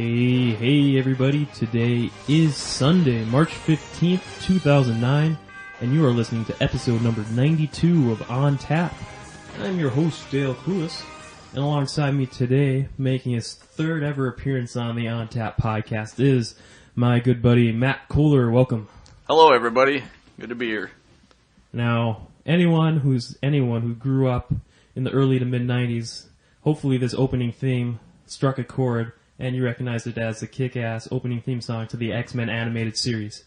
Hey everybody, today is Sunday, March 15th, 2009, and you are listening to episode number 92 of On Tap. I'm your host, Dale Coulis, and alongside me today, making his third ever appearance on the On Tap podcast, is my good buddy, Matt Koller. Welcome. Hello everybody, good to be here. Now, anyone who grew up in the early to mid-90s, hopefully this opening theme struck a chord, and you recognize it as the kick-ass opening theme song to the X-Men animated series.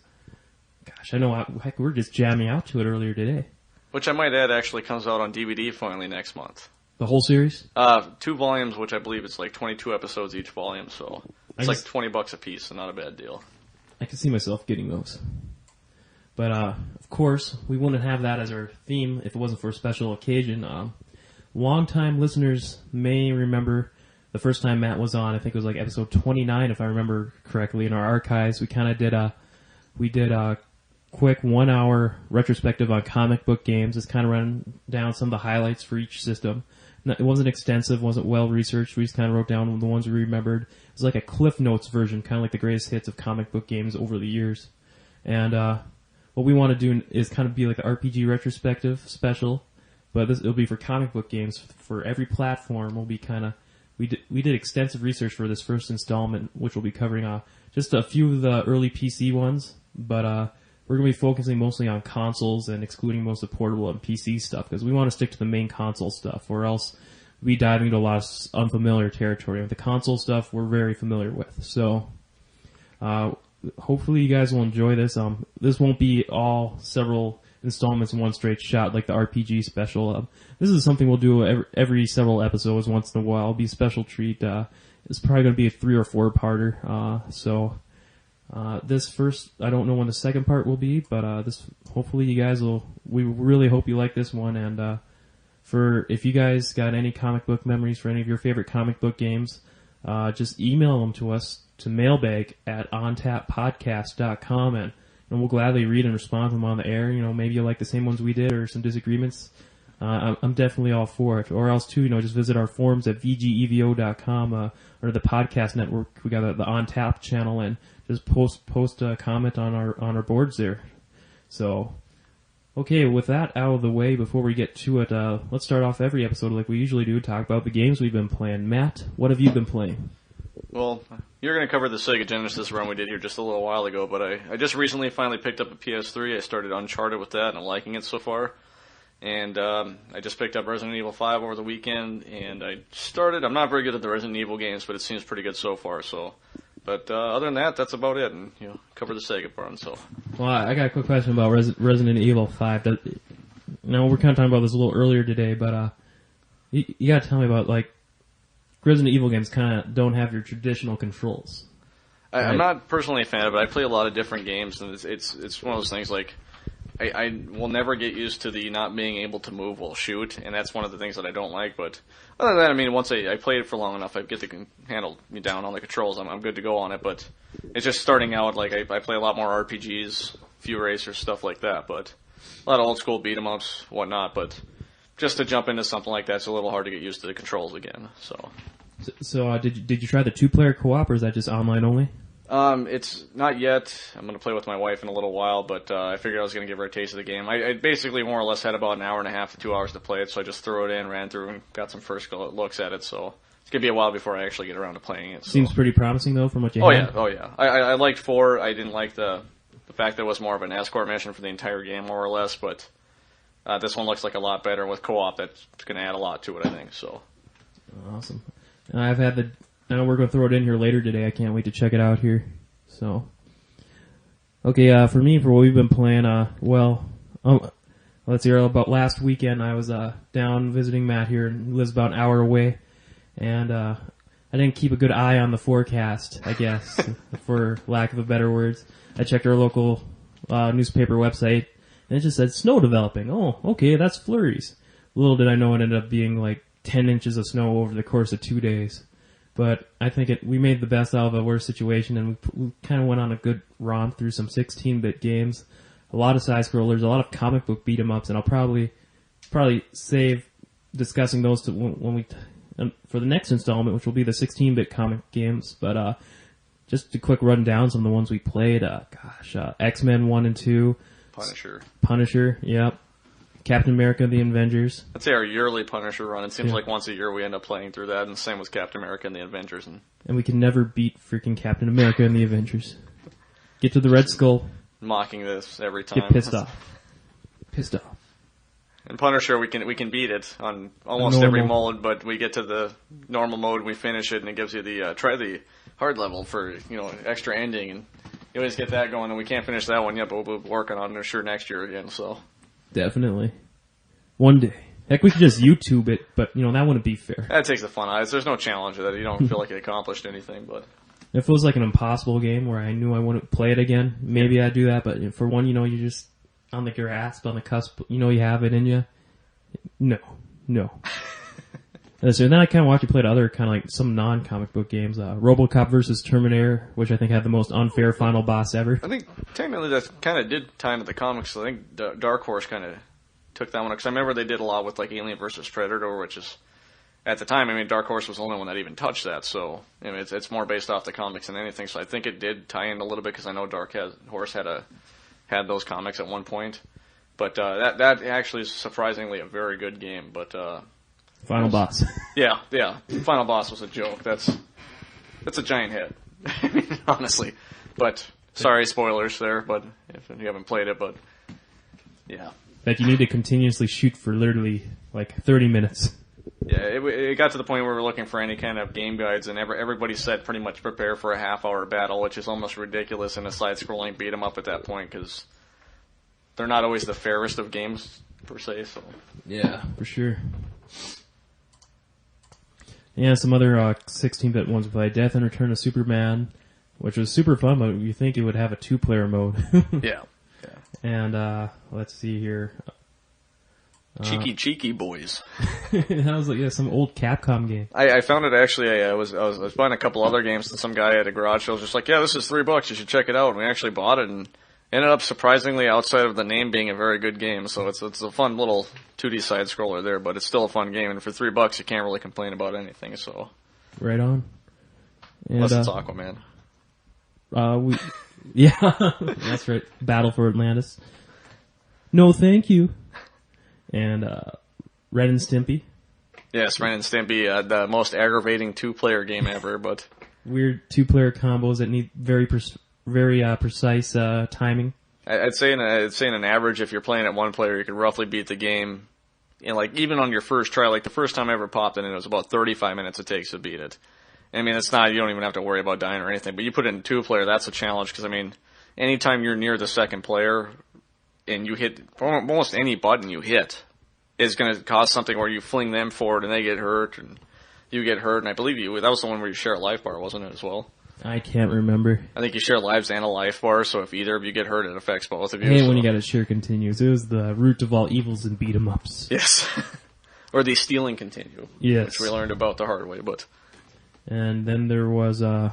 Gosh, I know, heck, we're just jamming out to it earlier today. Which I might add actually comes out on DVD finally next month. The whole series? 2 volumes, which I believe it's like 22 episodes each volume, so it's like $20 a piece, so not a bad deal. I can see myself getting those. But, of course, we wouldn't have that as our theme if it wasn't for a special occasion. Long-time listeners may remember the first time Matt was on. I think it was like episode 29, if I remember correctly, in our archives. We kind of did a quick 1 hour retrospective on comic book games. It's kind of run down some of the highlights for each system. It wasn't extensive, wasn't well researched. We just kind of wrote down the ones we remembered. It was like a Cliff Notes version, kind of like the greatest hits of comic book games over the years. And what we want to do is kind of be like an RPG retrospective special, but it'll be for comic book games. For every platform, we'll be kind of we did extensive research for this first installment, which we'll be covering just a few of the early PC ones, but we're going to be focusing mostly on consoles and excluding most of the portable and PC stuff, because we want to stick to the main console stuff, or else we'll be diving into a lot of unfamiliar territory. With the console stuff, we're very familiar with. So hopefully you guys will enjoy this. This won't be all several installments in one straight shot like the RPG special. This is something we'll do every several episodes once in a while. It'll be a special treat. It's probably going to be a 3 or 4 parter. This first, I don't know when the second part will be, but hopefully you guys we really hope you like this one. And if you guys got any comic book memories for any of your favorite comic book games, just email them to us to mailbag@ontappodcast.com, and we'll gladly read and respond to them on the air. You know, maybe you like the same ones we did or some disagreements. I'm definitely all for it. Or else too, just visit our forums at vgevo.com, or the podcast network. We got the On Tap channel, and just post a comment on our boards there. So, okay, with that out of the way, before we get to it, let's start off every episode like we usually do, talk about the games we've been playing. Matt, what have you been playing? Well, you're going to cover the Sega Genesis run we did here just a little while ago, but I just recently finally picked up a PS3. I started Uncharted with that, and I'm liking it so far. And I just picked up Resident Evil 5 over the weekend, and I'm not very good at the Resident Evil games, but it seems pretty good so far. But other than that, that's about it, and cover the Sega part. So. Well, I got a quick question about Resident Evil 5. Now, we're kind of talking about this a little earlier today, but you got to tell me about, like, Resident Evil games kind of don't have your traditional controls. Right? I'm not personally a fan of it. I play a lot of different games, and it's one of those things like I will never get used to the not being able to move while shoot, and that's one of the things that I don't like. But other than that, I mean, once I played it for long enough, I get the handle me down on the controls. I'm good to go on it. But it's just starting out. Like I play a lot more RPGs, few racers, stuff like that. But a lot of old school beat 'em ups, whatnot. But just to jump into something like that, it's a little hard to get used to the controls again. So did you try the 2-player co-op, or is that just online only? It's not yet. I'm going to play with my wife in a little while, but I figured I was going to give her a taste of the game. I basically more or less had about an hour and a half to 2 hours to play it, so I just threw it in, ran through, and got some first looks at it. So it's going to be a while before I actually get around to playing it. So. Seems pretty promising, though, from what you had. Oh, yeah. I liked 4. I didn't like the fact that it was more of an escort mission for the entire game, more or less, but this one looks like a lot better with co-op. That's going to add a lot to it, I think. So. Awesome. I know we're going to throw it in here later today. I can't wait to check it out here. So, okay, for me, for what we've been playing, let's hear about last weekend. I was down visiting Matt here, and he lives about an hour away, and I didn't keep a good eye on the forecast, I guess, for lack of a better words. I checked our local newspaper website, and it just said snow developing. Oh, okay, that's flurries. Little did I know it ended up being like 10 inches of snow over the course of 2 days. But I think we made the best out of a worse situation, and we kind of went on a good romp through some 16-bit games, a lot of side-scrollers, a lot of comic book beat-em-ups, and I'll probably save discussing those to when we for the next installment, which will be the 16-bit comic games. But just a quick run down some of the ones we played. X-Men 1 and 2. Punisher, yep. Captain America, The Avengers. I'd say our yearly Punisher run. It seems like once a year we end up playing through that, and the same with Captain America and The Avengers. And we can never beat freaking Captain America and The Avengers. Get to the Red Skull. Mocking this every time. Get pissed off. Pissed off. In Punisher, we can beat it on almost every mode, but we get to the normal mode, we finish it, and it gives you the try the hard level for extra ending, and you always get that going. And we can't finish that one yet, but we'll be working on it sure next year again. So definitely, one day. Heck, we could just YouTube it, but that wouldn't be fair. That takes the fun out. There's no challenge to that. You don't feel like it accomplished anything, but. If it was like an impossible game where I knew I wouldn't play it again, maybe I'd do that. But for one, you're just on the grasp, on the cusp, you have it in you. No. So then I kind of watched you play other kind of like some non-comic book games. RoboCop versus Terminator, which I think had the most unfair final boss ever. I think technically that kind of did tie into the comics. So I think Dark Horse kind of took that one, because I remember they did a lot with like Alien versus Predator, which is, at the time, Dark Horse was the only one that even touched that. So it's more based off the comics than anything. So I think it did tie in a little bit, because I know Dark Horse had those comics at one point. But that actually is surprisingly a very good game. But final boss. Yeah. Final boss was a joke. That's a giant hit, honestly. But sorry, spoilers there. But if you haven't played it, but yeah. That you need to continuously shoot for literally like 30 minutes. Yeah, it got to the point where we were looking for any kind of game guides, and everybody said pretty much prepare for a half-hour battle, which is almost ridiculous in a side-scrolling beat-em-up at that point, because they're not always the fairest of games, per se. So yeah, for sure. Yeah, some other 16-bit ones we played. Death and Return of Superman, which was super fun, but you think it would have a two-player mode. Yeah. And let's see here. Cheeky boys. That was some old Capcom game. I found it actually. I was buying a couple other games, and some guy at a garage sale was just like, "Yeah, this is $3. You should check it out." And we actually bought it, and ended up surprisingly, outside of the name, being a very good game. So it's a fun little 2D side scroller there, but it's still a fun game. And for $3, you can't really complain about anything. So right on. And, unless it's Aquaman. Yeah, that's right. Battle for Atlantis. No, thank you. And Ren and Stimpy. Yes, Ren and Stimpy, the most aggravating two-player game ever, but weird two-player combos that need very precise timing. I'd say in an average, if you're playing at one player, you could roughly beat the game. Even on your first try, like the first time I ever popped it in, it was about 35 minutes it takes to beat it. It's not, you don't even have to worry about dying or anything, but you put it in two-player, that's a challenge, because, anytime you're near the second player, and you hit, almost any button you hit, is going to cause something where you fling them forward, and they get hurt, and you get hurt, and I believe that was the one where you share a life bar, wasn't it, as well? I can't remember. I think you share lives and a life bar, so if either of you get hurt, it affects both of you. I hate when you gotta share continues. It was the root of all evils in beat-em-ups. Yes. Or the stealing continue. Yes. Which we learned about the hard way, but... And then there was a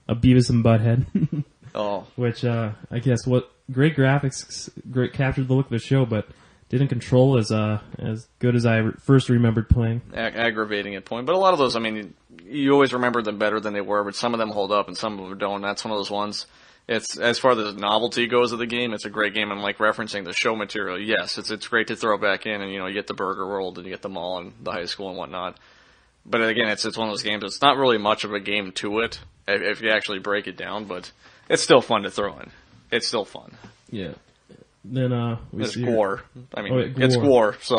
Beavis and Butthead. Oh. Which, I guess, great graphics, captured the look of the show, but didn't control as good as I first remembered playing. Aggravating at point. But a lot of those, you always remember them better than they were, but some of them hold up and some of them don't. That's one of those ones. It's, as far as the novelty goes of the game, it's a great game, and referencing the show material, yes, it's great to throw back in, and you get the Burger World, and you get the mall and the high school and whatnot. But again, it's one of those games, it's not really much of a game to it, if you actually break it down, but it's still fun to throw in. It's still fun. Yeah. Then, it's Gore. Gore. It's Gore, so.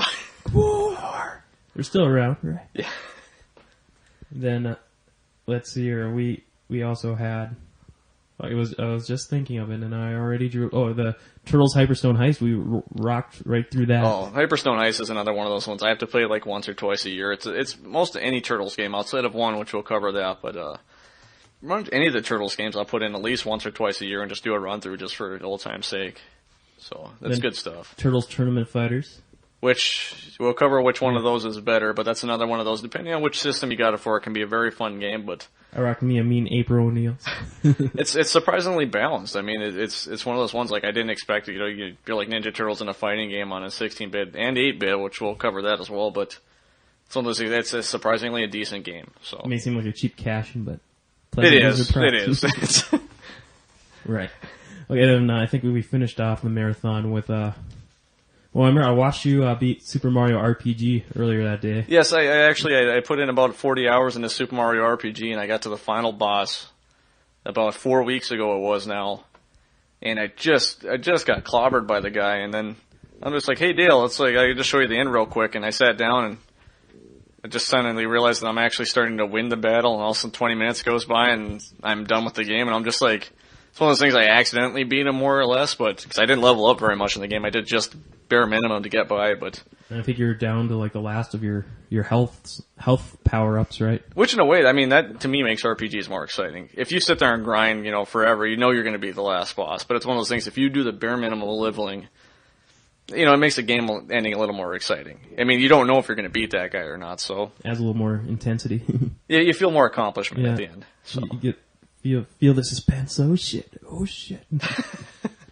Gore! They're still around, right? Yeah. Then, let's see here, we also had, I was just thinking of it, and I already drew, the Turtles Hyperstone Heist, we rocked right through that. Oh, Hyperstone Heist is another one of those ones. I have to play it once or twice a year. It's most of any Turtles game, outside of one, which we'll cover that, but, any of the Turtles games I'll put in at least once or twice a year and just do a run through just for old time's sake. So, that's good stuff. Turtles Tournament Fighters. Which, we'll cover which one of those is better, but that's another one of those, depending on which system you got it for, it can be a very fun game, but... I rock me a mean April O'Neil's. It's surprisingly balanced. It's one of those ones, I didn't expect, you'd be like Ninja Turtles in a fighting game on a 16-bit and 8-bit, which we'll cover that as well, but it's one of those, it's surprisingly a decent game, so... It may seem like a cheap cash-in, but... pleasant It user is. prep. It is. It's- Right. Okay, then I think we finished off the marathon with, well, I remember I watched you beat Super Mario RPG earlier that day. Yes, I actually I put in about 40 hours into Super Mario RPG, and I got to the final boss about 4 weeks ago. It was now, and I just got clobbered by the guy, and then I'm just like, "Hey Dale, it's like I can just show you the end real quick," and I sat down and I just suddenly realized that I'm actually starting to win the battle, and all of a sudden 20 minutes goes by and I'm done with the game, and I'm just like, it's one of those things I accidentally beat him more or less, but because I didn't level up very much in the game, I did just bare minimum to get by, but. And I think you're down to like the last of your health power-ups, right? Which in a way, I mean, that to me makes RPGs more exciting. If you sit there and grind, forever, you know you're going to be the last boss. But it's one of those things, if you do the bare minimum leveling, it makes the game ending a little more exciting. I mean, you don't know if you're going to beat that guy or not, so. Adds a little more intensity. Yeah, you feel more accomplishment at the end. So. You feel the suspense. Oh shit.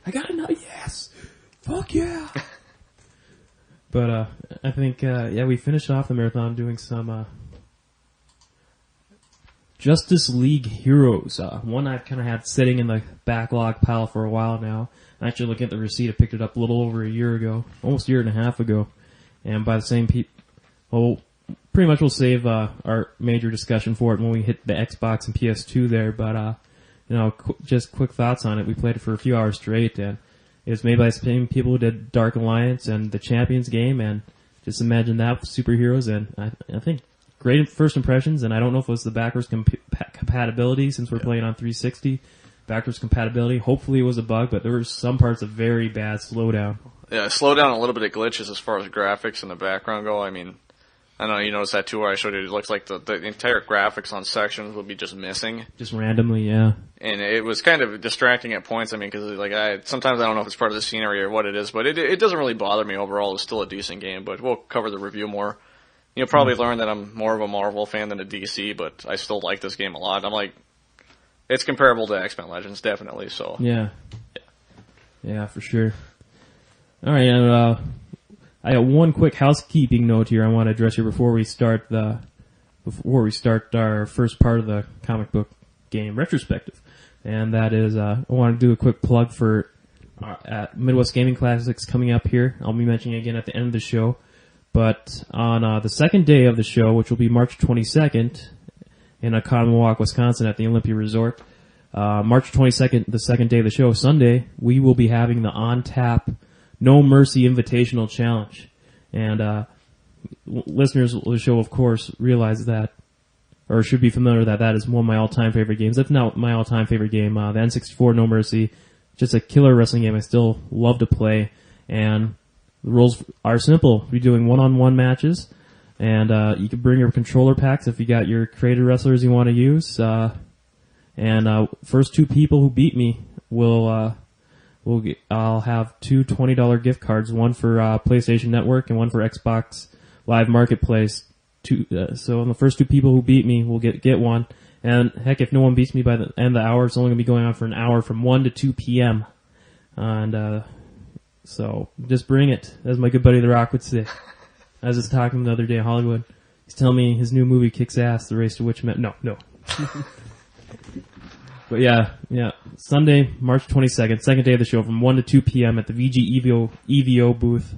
I got it now, yes! Fuck yeah! But, I think, we finished off the marathon doing some, Justice League Heroes. One I've kind of had sitting in the backlog pile for a while now. Actually, looking at the receipt, I picked it up a little over a year ago. Almost a year and a half ago. And by the same people, well, pretty much we'll save, our major discussion for it when we hit the Xbox and PS2 there, but, just quick thoughts on it. We played it for a few hours straight, and it was made by the same people who did Dark Alliance and the Champions game, and just imagine that with superheroes, and I think great first impressions, and I don't know if it was the backwards compatibility since we're playing on 360. Backwards compatibility, hopefully it was a bug, but there were some parts of very bad slowdown. Yeah, slow down a little bit of glitches as far as graphics and the background go. I mean, I know you noticed that too where I showed you. It looks like the entire graphics on sections would be just missing. Just randomly, yeah. And it was kind of distracting at points. I mean, because sometimes I don't know if it's part of the scenery or what it is, but it doesn't really bother me overall. It's still a decent game, but we'll cover the review more. You'll probably learn that I'm more of a Marvel fan than a DC, but I still like this game a lot. I'm like, it's comparable to X-Men Legends, definitely. So yeah, for sure. All right, and I got one quick housekeeping note here I want to address here before we start our first part of the comic book game retrospective, and that is I want to do a quick plug for at Midwest Gaming Classics coming up here. I'll be mentioning it again at the end of the show, but on the second day of the show, which will be March 22nd in Oconomowoc, Wisconsin at the Olympia Resort, March 22nd, the second day of the show, Sunday, we will be having the On Tap No Mercy Invitational Challenge. And listeners of the show, of course, realize that, or should be familiar that is one of my all-time favorite games. If not my all-time favorite game, the N64 No Mercy, just a killer wrestling game I still love to play. And the rules are simple. We're doing one-on-one matches, and you can bring your controller packs if you got your created wrestlers you want to use. And first two people who beat me I'll have two $20 gift cards, one for PlayStation Network and one for Xbox Live Marketplace. So the first two people who beat me will get one. And heck, if no one beats me by the end of the hour, it's only going to be going on for an hour from 1 to 2 p.m. And so just bring it, as my good buddy The Rock would say. I was just talking the other day in Hollywood. He's telling me his new movie kicks ass, The Race to Which Men. No. But yeah. Sunday, March 22nd, second day of the show from 1 to 2 p.m. at the VG Evo booth,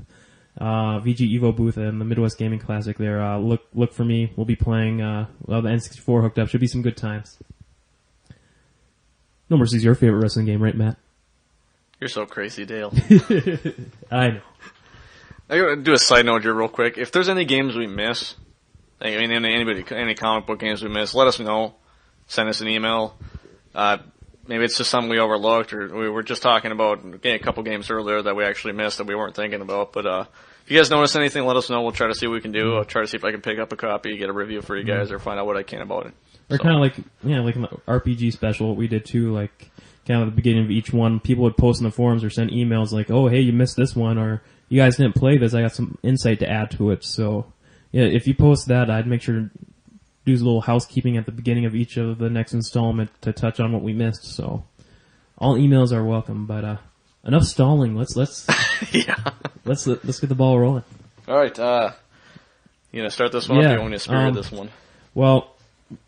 VG Evo booth in the Midwest Gaming Classic there. Look for me. We'll be playing, the N64 hooked up. Should be some good times. No Mercy's your favorite wrestling game, right, Matt? You're so crazy, Dale. I know. I gotta do a side note here real quick. If there's any games we miss, any comic book games we miss, let us know. Send us an email. Maybe it's just something we overlooked, or we were just talking about a couple games earlier that we actually missed that we weren't thinking about. But if you guys notice anything, let us know. We'll try to see what we can do. I'll try to see if I can pick up a copy, get a review for you guys, or find out what I can about it. Or kind of like in the RPG special, what we did too, like kind of at the beginning of each one, people would post in the forums or send emails like, oh, hey, you missed this one, or you guys didn't play this, I got some insight to add to it. So, yeah, if you post that, I'd make sure to do a little housekeeping at the beginning of each of the next installment to touch on what we missed. So, all emails are welcome, but enough stalling. Let's yeah. Let's get the ball rolling. All right. You gonna start this one? Or do you want me to spearhead this one? Well,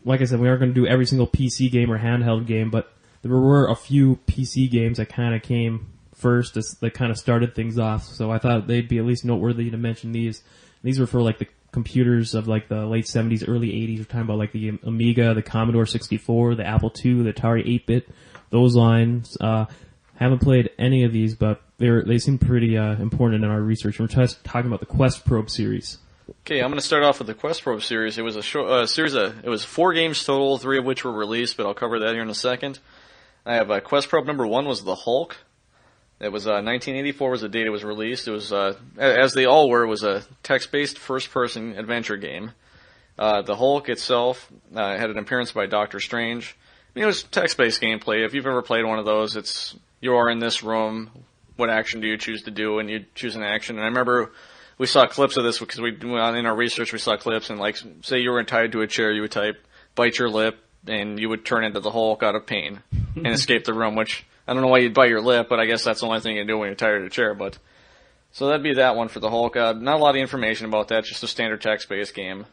like I said, we aren't going to do every single PC game or handheld game, but there were a few PC games that kind of came first, that kind of started things off. So I thought they'd be at least noteworthy to mention these. These were for like the computers of like the late 70s, early 80s. We're talking about like the Amiga, the Commodore 64, the Apple II, the Atari 8-bit, those lines. Haven't played any of these, but they seem pretty important in our research. We're just talking about the Quest Probe series. Okay, I'm going to start off with the Quest Probe series. It was a series of, it was 4 games total, 3 of which were released, but I'll cover that here in a second. I have Quest Probe number 1 was the Hulk. It was 1984 was the date it was released. It was, as they all were, it was a text-based first-person adventure game. The Hulk itself had an appearance by Doctor Strange. I mean, it was text-based gameplay. If you've ever played one of those, it's you are in this room. What action do you choose to do? And you choose an action. And I remember we saw clips of this because in our research we saw clips. And like, say you were tied to a chair, you would type "bite your lip," and you would turn into the Hulk out of pain and escape the room. Which I don't know why you'd bite your lip, but I guess that's the only thing you do when you're tired of a chair. But so that'd be that one for the Hulk. Not a lot of information about that, just a standard text-based game.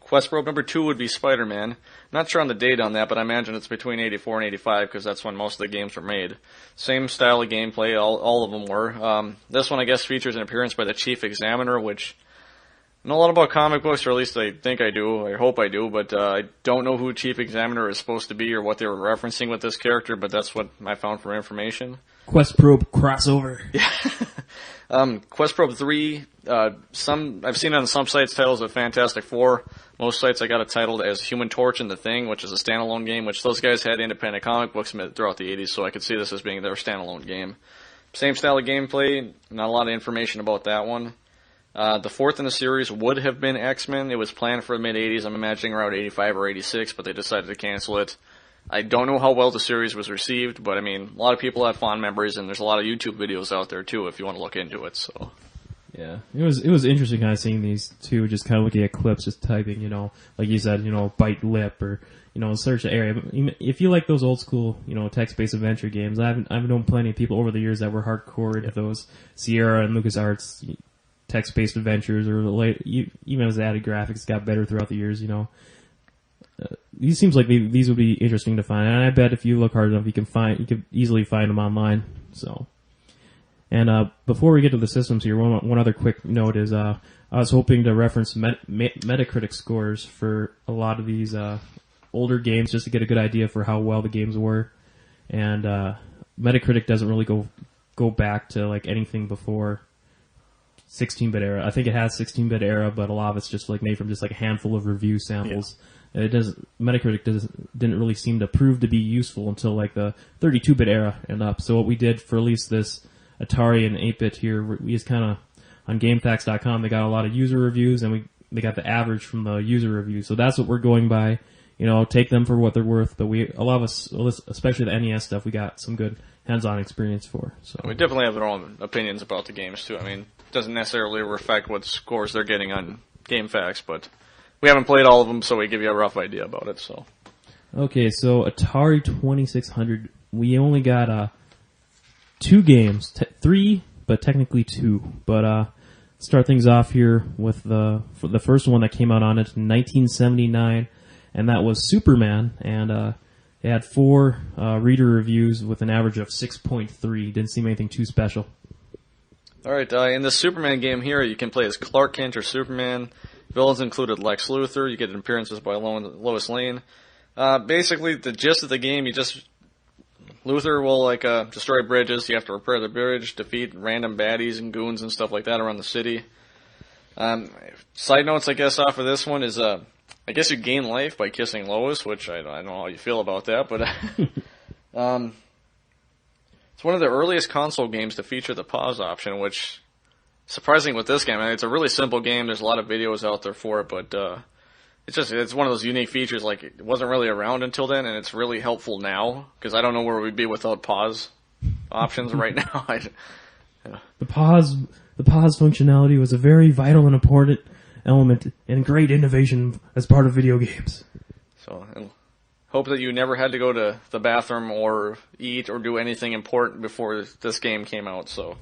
Quest Probe number 2 would be Spider-Man. Not sure on the date on that, but I imagine it's between 84 and 85 because that's when most of the games were made. Same style of gameplay, all of them were. This one, I guess, features an appearance by the Chief Examiner, which I know a lot about comic books, or at least I think I do. I hope I do, but I don't know who Chief Examiner is supposed to be or what they were referencing with this character, but that's what I found for information. Quest Probe crossover. Yeah. Quest Probe 3, I've seen it on some sites titles of Fantastic Four. Most sites I got it titled as Human Torch and the Thing, which is a standalone game, which those guys had independent comic books throughout the 80s, so I could see this as being their standalone game. Same style of gameplay, not a lot of information about that one. The fourth in the series would have been X-Men. It was planned for the mid-80s, I'm imagining around 85 or 86, but they decided to cancel it. I don't know how well the series was received, but I mean, a lot of people have fond memories, and there's a lot of YouTube videos out there too if you want to look into it. So, yeah, it was interesting kind of seeing these two, just kind of looking at clips, just typing, like you said, bite lip or search the area. If you like those old school, text-based adventure games, I've known plenty of people over the years that were hardcore into those Sierra and LucasArts text-based adventures, or even as added graphics got better throughout the years, These seems like these would be interesting to find, and I bet if you look hard enough, you could easily find them online. So, and before we get to the systems here, one other quick note is I was hoping to reference Metacritic scores for a lot of these older games, just to get a good idea for how well the games were. And Metacritic doesn't really go back to like anything before 16-bit era. I think it has 16-bit era, but a lot of it's just like made from just like a handful of review samples. Yeah. Metacritic didn't really seem to prove to be useful until like the 32-bit era and up. So what we did for at least this Atari and 8-bit here, we just kind of, on GameFAQs.com, they got a lot of user reviews, and they got the average from the user reviews. So that's what we're going by. Take them for what they're worth. But a lot of us, especially the NES stuff, we got some good hands-on experience for. So we definitely have our own opinions about the games too. I mean, it doesn't necessarily reflect what scores they're getting on GameFAQs, but we haven't played all of them, so we give you a rough idea about it. So, okay, so Atari 2600, we only got 2 games, 3, but technically 2. But start things off here with the first one that came out on it in 1979, and that was Superman. And it had 4 reader reviews with an average of 6.3. Didn't seem anything too special. All right, in the Superman game here, you can play as Clark Kent or Superman. Villains included Lex Luthor. You get appearances by Lois Lane. Basically, the gist of the game, Luthor will destroy bridges. You have to repair the bridge, defeat random baddies and goons and stuff like that around the city. Side notes, I guess, off of this one is, I guess you gain life by kissing Lois, which I don't know how you feel about that, but it's one of the earliest console games to feature the pause option, which, surprising with this game, it's a really simple game. There's a lot of videos out there for it, but it's one of those unique features. Like, it wasn't really around until then, and it's really helpful now because I don't know where we'd be without pause options right now. The pause functionality was a very vital and important element and great innovation as part of video games. So, and hope that you never had to go to the bathroom or eat or do anything important before this game came out. So.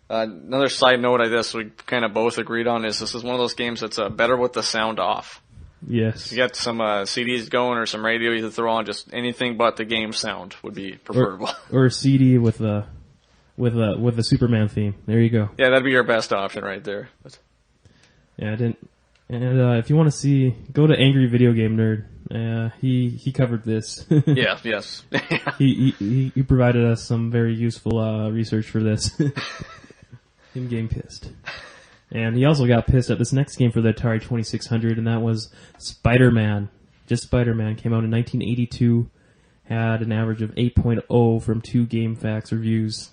Another side note I guess we kind of both agreed on is this is one of those games that's better with the sound off. Yes. If you got some CDs going or some radio you can throw on, just anything but the game sound would be preferable. Or a CD with a Superman theme. There you go. Yeah, that'd be your best option right there. But. Yeah, I didn't. And if you want to see, go to Angry Video Game Nerd. He covered this. Yeah, yes. he provided us some very useful research for this. Him getting pissed. And he also got pissed at this next game for the Atari 2600, and that was Spider-Man. Just Spider-Man. Came out in 1982. Had an average of 8.0 from 2 GameFAQs reviews.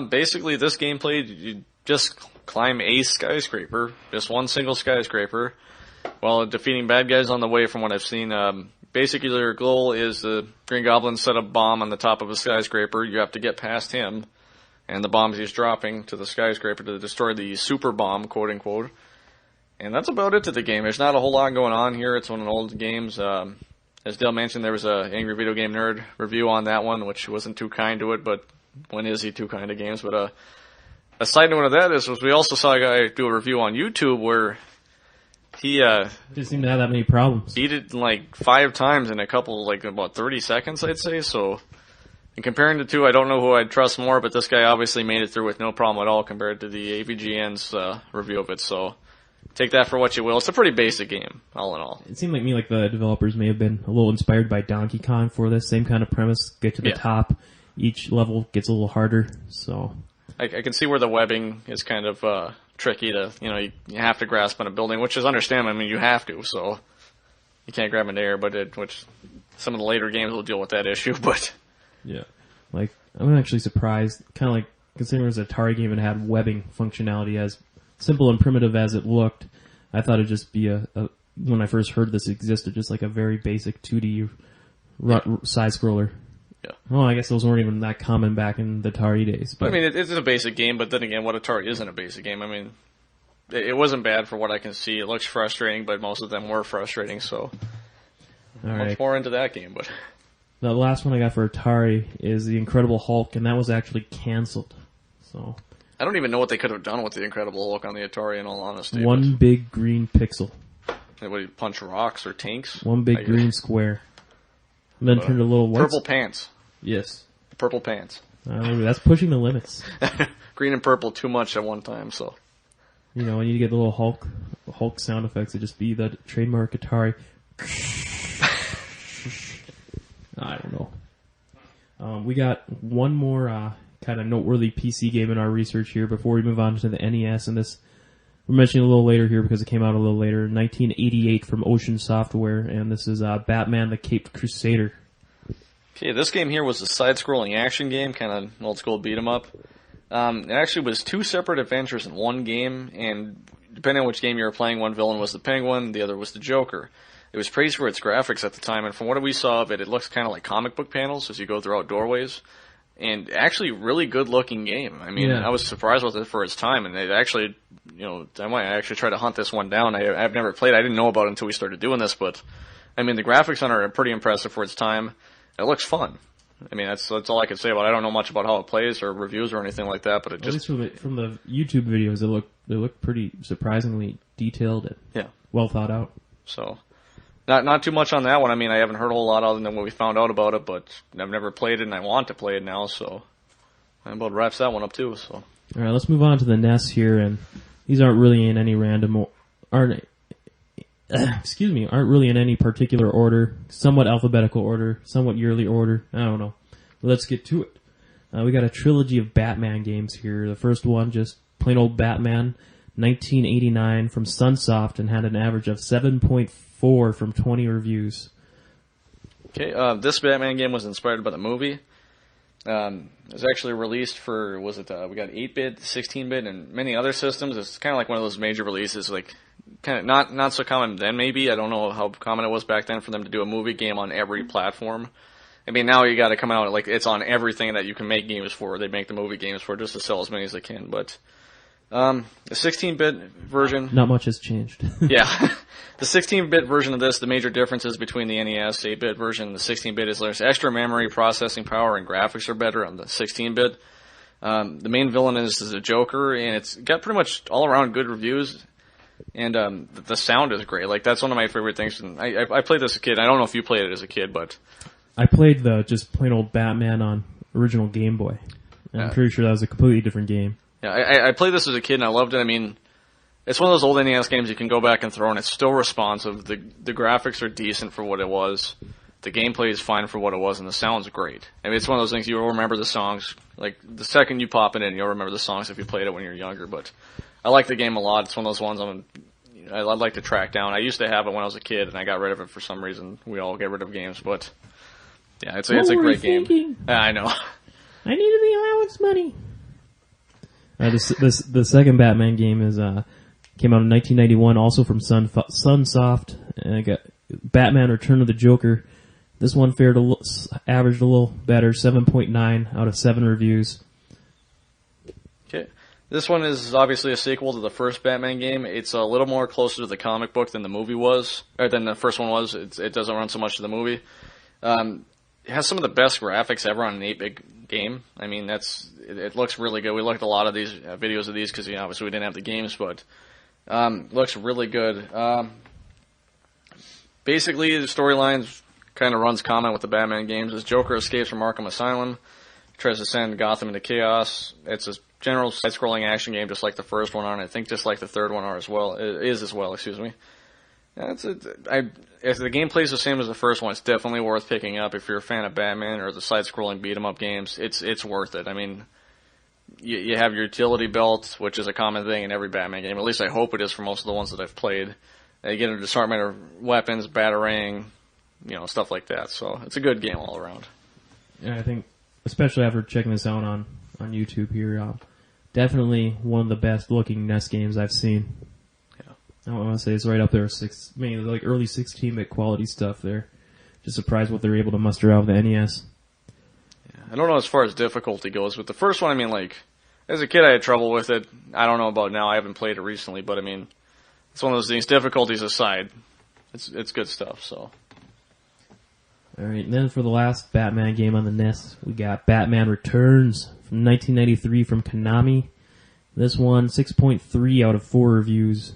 Basically, this gameplay, you just climb a skyscraper, just one single skyscraper, while defeating bad guys on the way from what I've seen. Basically, your goal is the Green Goblin set a bomb on the top of a skyscraper. You have to get past him. And the bombs he's dropping to the skyscraper to destroy the super bomb, quote unquote. And that's about it to the game. There's not a whole lot going on here. It's one of the old games. As Dale mentioned, there was a Angry Video Game Nerd review on that one, which wasn't too kind to it, but when is he too kind to games? But a side note of that is we also saw a guy do a review on YouTube where he didn't seem to have that many problems. Beat it like 5 times in a couple, like about 30 seconds, I'd say, so... And comparing the two, I don't know who I'd trust more, but this guy obviously made it through with no problem at all compared to the AVGN's review of it, so take that for what you will. It's a pretty basic game, all in all. It seemed like the developers may have been a little inspired by Donkey Kong for this. Same kind of premise, get to the top, each level gets a little harder, so... I can see where the webbing is kind of tricky to, you have to grasp on a building, which is understandable. I mean, you have to, so you can't grab in air, which some of the later games will deal with that issue, but... Yeah, like, I'm actually surprised, kind of like, considering it was an Atari game and had webbing functionality, as simple and primitive as it looked, I thought it'd just be when I first heard this existed, just like a very basic 2D side-scroller. Yeah. Well, I guess those weren't even that common back in the Atari days. But I mean, it's a basic game, but then again, what Atari isn't a basic game? I mean, it wasn't bad for what I can see. It looks frustrating, but most of them were frustrating, so much more into that game, but... The last one I got for Atari is The Incredible Hulk, and that was actually canceled. So I don't even know what they could have done with The Incredible Hulk on the Atari, in all honesty. One big green pixel. Would he punch rocks or tanks? One big green square. And then turned a little... Purple pants. Yes. Purple pants. That's pushing the limits. Green and purple too much at one time, so... when you get the little Hulk sound effects, it'd just be the trademark Atari... I don't know. We got one more kind of noteworthy PC game in our research here before we move on to the NES, and this we're mentioning a little later here because it came out a little later, 1988 from Ocean Software, and this is Batman the Caped Crusader. Okay, this game here was a side-scrolling action game, kind of an old-school beat-em-up. It actually was 2 separate adventures in one game, and depending on which game you were playing, one villain was the Penguin, the other was the Joker. It was praised for its graphics at the time, and from what we saw of it, it looks kind of like comic book panels as you go throughout doorways. And actually, really good-looking game. I mean, I was surprised with it for its time, and it actually, I might actually try to hunt this one down. I've never played it. I didn't know about it until we started doing this, but, I mean, the graphics on it are pretty impressive for its time. It looks fun. I mean, that's all I can say about it. I don't know much about how it plays or reviews or anything like that, but it just... At least from the YouTube videos, they look pretty surprisingly detailed and well thought out. So... Not too much on that one. I mean, I haven't heard a whole lot other than what we found out about it, but I've never played it and I want to play it now, so that about wraps that one up too. So, all right, let's move on to the NES here, and these aren't really in any aren't really in any particular order. Somewhat alphabetical order, somewhat yearly order. I don't know. Let's get to it. We got a trilogy of Batman games here. The first one, just plain old Batman, 1989 from Sunsoft, and had an average of 7.4 from 20 reviews. Okay, this Batman game was inspired by the movie. It was actually released for, we got 8-bit, 16-bit, and many other systems. It's kind of like one of those major releases, like, kind of not so common then maybe. I don't know how common it was back then for them to do a movie game on every platform. I mean, now you gotta come out, like, it's on everything that you can make games for. They make the movie games for just to sell as many as they can, but... the 16-bit version... Not much has changed. Yeah. The 16-bit version of this, the major differences between the NES 8-bit version and the 16-bit is there's extra memory, processing power, and graphics are better on the 16-bit. The main villain is a Joker, and it's got pretty much all-around good reviews. And the sound is great. Like, that's one of my favorite things. And I played this as a kid. I don't know if you played it as a kid, but I played the just plain old Batman on original Game Boy. And I'm pretty sure that was a completely different game. Yeah, I played this as a kid and I loved it. I mean, it's one of those old NES games you can go back and throw, and it's still responsive. The graphics are decent for what it was. The gameplay is fine for what it was, and the sound's great. I mean, it's one of those things you'll remember the songs. Like, the second you pop it in, you'll remember the songs if you played it when you were younger. But I like the game a lot. It's one of those ones I'd like to track down. I used to have it when I was a kid, and I got rid of it for some reason. We all get rid of games, but yeah, it's a great game. I know. I needed the allowance money. The second Batman game came out in 1991, also from Sunsoft. And I got Batman: Return of the Joker. This one averaged a little better, 7.9 out of 7 reviews. Okay, this one is obviously a sequel to the first Batman game. It's a little more closer to the comic book than the movie was, or than the first one was. It doesn't run so much to the movie. It has some of the best graphics ever on an 8-bit game. I mean, it looks really good. We looked at a lot of these videos of these because obviously we didn't have the games, but looks really good. Basically, the storyline kind of runs common with the Batman games. As Joker escapes from Arkham Asylum, tries to send Gotham into chaos. It's a general side-scrolling action game, just like the first one I think just like the third one is as well. Excuse me. If the gameplay is the same as the first one, it's definitely worth picking up if you're a fan of Batman or the side-scrolling beat-em-up games. It's worth it. I mean, you have your utility belt, which is a common thing in every Batman game. At least I hope it is for most of the ones that I've played. You get an assortment of weapons, batarang, stuff like that. So it's a good game all around. Yeah, I think, especially after checking this out on YouTube here, definitely one of the best-looking NES games I've seen. I want to say it's right up there, like early 16-bit quality stuff there. Just surprised what they're able to muster out of the NES. Yeah, I don't know as far as difficulty goes, but the first one, I mean, like, as a kid I had trouble with it. I don't know about now. I haven't played it recently, but I mean, it's one of those things, difficulties aside, it's good stuff, so. Alright, and then for the last Batman game on the NES, we got Batman Returns from 1993 from Konami. This one, 6.3 out of 4 reviews.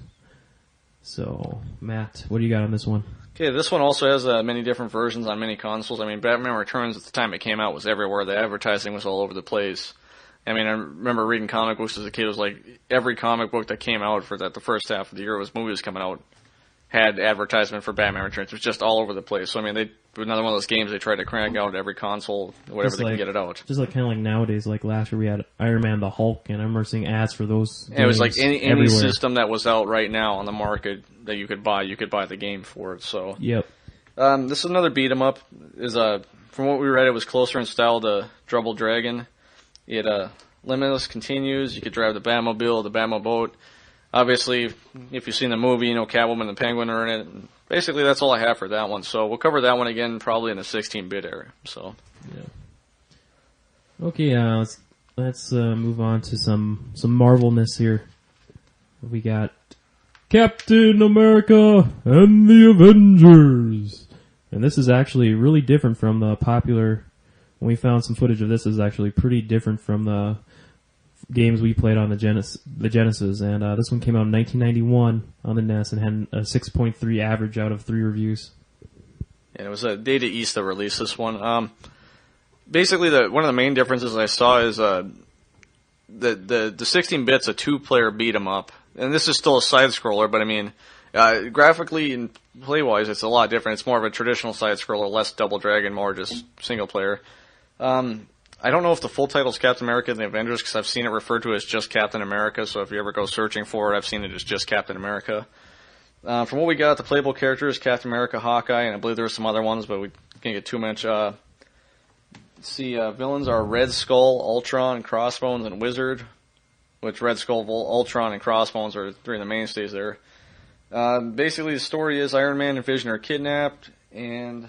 So, Matt, what do you got on this one? Okay, this one also has many different versions on many consoles. I mean, Batman Returns at the time it came out was everywhere. The advertising was all over the place. I mean, I remember reading comic books as a kid. It was like every comic book that came out for the first half of the year was movies coming out had advertisement for Batman Returns. It was just all over the place. So, I mean, another one of those games they tried to crank out every console, whatever they can get it out. Just like kind of like nowadays, like last year we had Iron Man, the Hulk, and I remember seeing ads for those games. It was like any system that was out right now on the market that you could buy the game for it. So, yep. This is another beat 'em up. From what we read, it was closer in style to Double Dragon. It Limitless continues. You could drive the Batmobile, the Batmoboat. Obviously, if you've seen the movie, Catwoman and the Penguin are in it. Basically, that's all I have for that one. So we'll cover that one again probably in the 16-bit era. So, yeah. Okay, let's move on to some Marvelness here. We got Captain America and the Avengers, and this is actually really different from the popular. When we found some footage of this, is actually pretty different from the games we played on the Genesis, and this one came out in 1991 on the NES and had a 6.3 average out of 3 reviews. And it was a Data East that released this one. Basically, one of the main differences I saw is the 16-bit's a 2-player beat 'em up, and this is still a side scroller, but I mean, graphically and play wise, it's a lot different. It's more of a traditional side scroller, less Double Dragon, more just single player. I don't know if the full title is Captain America and the Avengers, because I've seen it referred to as just Captain America, so if you ever go searching for it, I've seen it as just Captain America. From what we got, the playable characters, Captain America, Hawkeye, and I believe there were some other ones, but we can't get too much. Villains are Red Skull, Ultron, Crossbones, and Wizard, which Red Skull, Ultron, and Crossbones are 3 of the mainstays there. Basically, the story is Iron Man and Vision are kidnapped, and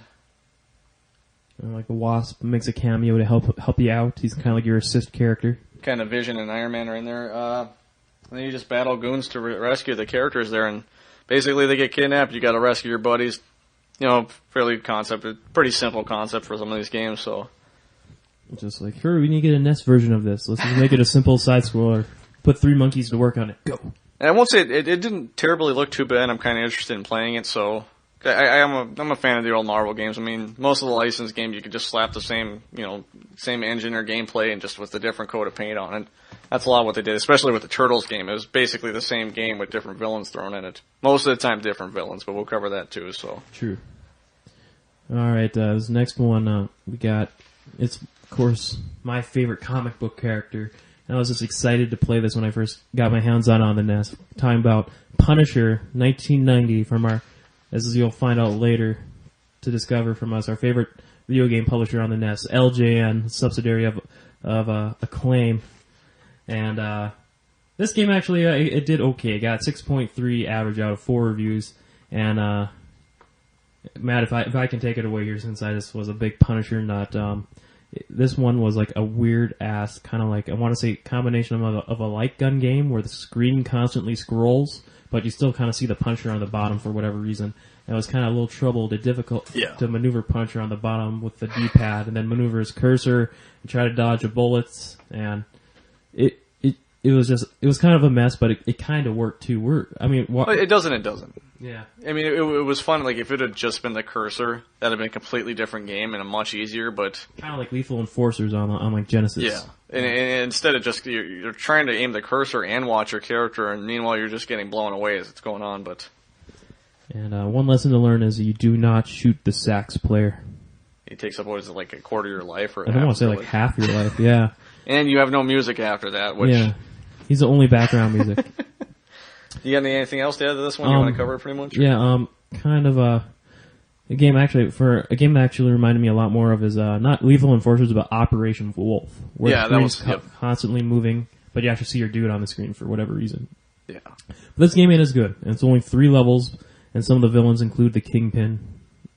like the Wasp makes a cameo to help you out. He's kind of like your assist character. Kind of Vision and Iron Man are in there. And then you just battle goons to rescue the characters there, and basically they get kidnapped. You got to pretty simple concept for some of these games. So, just like, sure, we need to get a NES version of this. Let's just make it a simple side scroller. Put 3 monkeys to work on it. Go. And I won't say it didn't terribly look too bad. I'm kind of interested in playing it, so I'm a fan of the old Marvel games. I mean, most of the licensed games you could just slap the same engine or gameplay and just with a different coat of paint on it. That's a lot of what they did, especially with the Turtles game. It was basically the same game with different villains thrown in it. Most of the time, different villains, but we'll cover that too. So true. All right, this next one we got. It's of course my favorite comic book character. And I was just excited to play this when I first got my hands on the NES. Talking about Punisher 1990 from our, as you'll find out later to discover from us, our favorite video game publisher on the NES, LJN, subsidiary of Acclaim. And this game actually it did okay. It got 6.3 average out of 4 reviews. And Matt, if I can take it away here, since I just was a big Punisher nut. This one was like a weird ass kind of like, I want to say, combination of a light gun game where the screen constantly scrolls, but you still kind of see the Punisher on the bottom for whatever reason. And it was kind of a little difficult to maneuver Punisher on the bottom with the D-pad, and then maneuver his cursor and try to dodge the bullets. And it was kind of a mess, but it kind of worked too. It doesn't. Yeah. I mean, it was fun. Like, if it had just been the cursor, that'd have been a completely different game and a much easier, but... Kind of like Lethal Enforcers on like Genesis. Yeah. And instead of just, you're trying to aim the cursor and watch your character, and meanwhile you're just getting blown away as it's going on, but... And one lesson to learn is you do not shoot the sax player. He takes up, what is it, like a quarter of your life? Or I don't want to say like half your life, yeah. And you have no music after that, which... Yeah. He's the only background music. You got anything else to add to this one? You want to cover it pretty much? Yeah, kind of a game that actually reminded me a lot more of is not Lethal Enforcers, but Operation Wolf, where the screen's constantly moving, but you actually see your dude on the screen for whatever reason. Yeah. But this game ain't as good, and it's only 3 levels, and some of the villains include the Kingpin,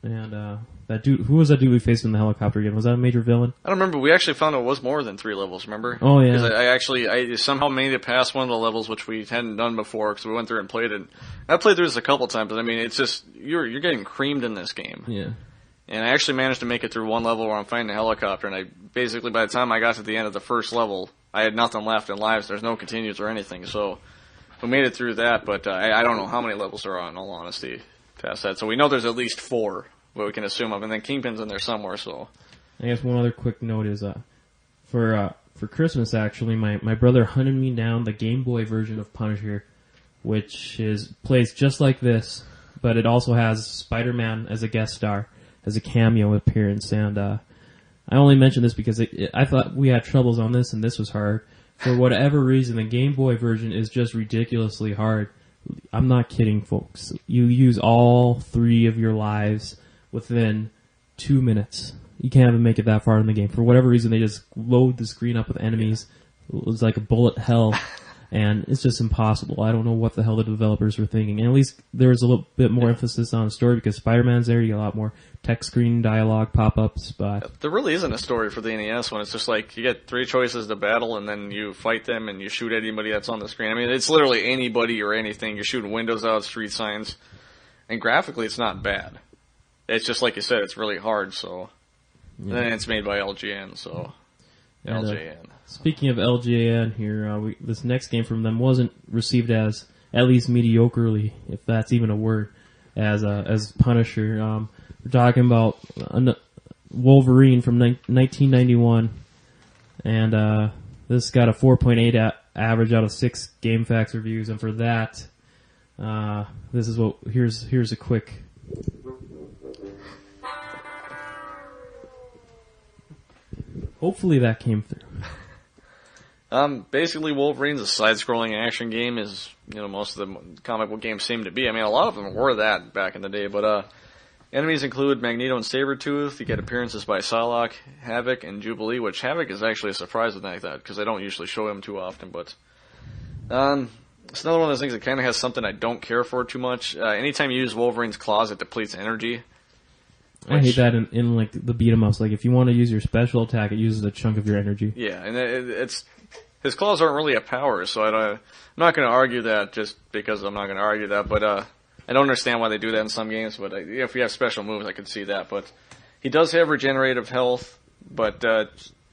and that dude. Who was that dude we faced in the helicopter again? Was that a major villain? I don't remember. We actually found it was more than 3 levels, remember? Oh, yeah. Because I somehow made it past one of the levels, which we hadn't done before, because we went through and played it. I played through this a couple times, but I mean, it's just, you're getting creamed in this game. Yeah. And I actually managed to make it through one level where I'm fighting a helicopter, and basically, by the time I got to the end of the first level, I had nothing left in lives. There's no continues or anything, so we made it through that, but I don't know how many levels there are, in all honesty, past that. So we know there's at least 4. What we can assume of, and then Kingpin's in there somewhere, so... I guess one other quick note is, for Christmas, actually, my brother hunted me down the Game Boy version of Punisher, which plays just like this, but it also has Spider-Man as a guest star, as a cameo appearance, and I only mention this because I thought we had troubles on this, and this was hard. For whatever reason, the Game Boy version is just ridiculously hard. I'm not kidding, folks. You use all 3 of your lives within 2 minutes. You can't even make it that far in the game. For whatever reason, they just load the screen up with enemies. It was like a bullet hell, and it's just impossible. I don't know what the hell the developers were thinking. And at least there was a little bit more emphasis on the story because Spider-Man's there. You get a lot more text screen dialogue pop-ups. But there really isn't a story for the NES one. It's just like you get 3 choices to battle, and then you fight them, and you shoot anybody that's on the screen. I mean, it's literally anybody or anything. You're shooting windows out, street signs, and graphically, it's not bad. It's just like you said, it's really hard, so... Yeah. And then it's made by LJN, so... And, LJN. Speaking of LJN here, this next game from them wasn't received as, at least mediocrely, if that's even a word, as Punisher. We're talking about Wolverine from 1991, and this got a 4.8 average out of 6 GameFAQs reviews, and for that, this is what... Here's a quick... Hopefully that came through. Basically Wolverine's a side-scrolling action game, as most of the comic book games seem to be. I mean, a lot of them were that back in the day, but enemies include Magneto and Sabretooth. You get appearances by Psylocke, Havoc, and Jubilee, which Havoc is actually a surprise like that, because I don't usually show him too often, but it's another one of those things that kind of has something I don't care for too much. Anytime you use Wolverine's claws, it depletes energy. I hate that in like the beat 'em ups. Like if you want to use your special attack, it uses a chunk of your energy. Yeah, and it's his claws aren't really a power, so I'm not going to argue that just because I'm not going to argue that. But I don't understand why they do that in some games. But if you have special moves, I could see that. But he does have regenerative health. But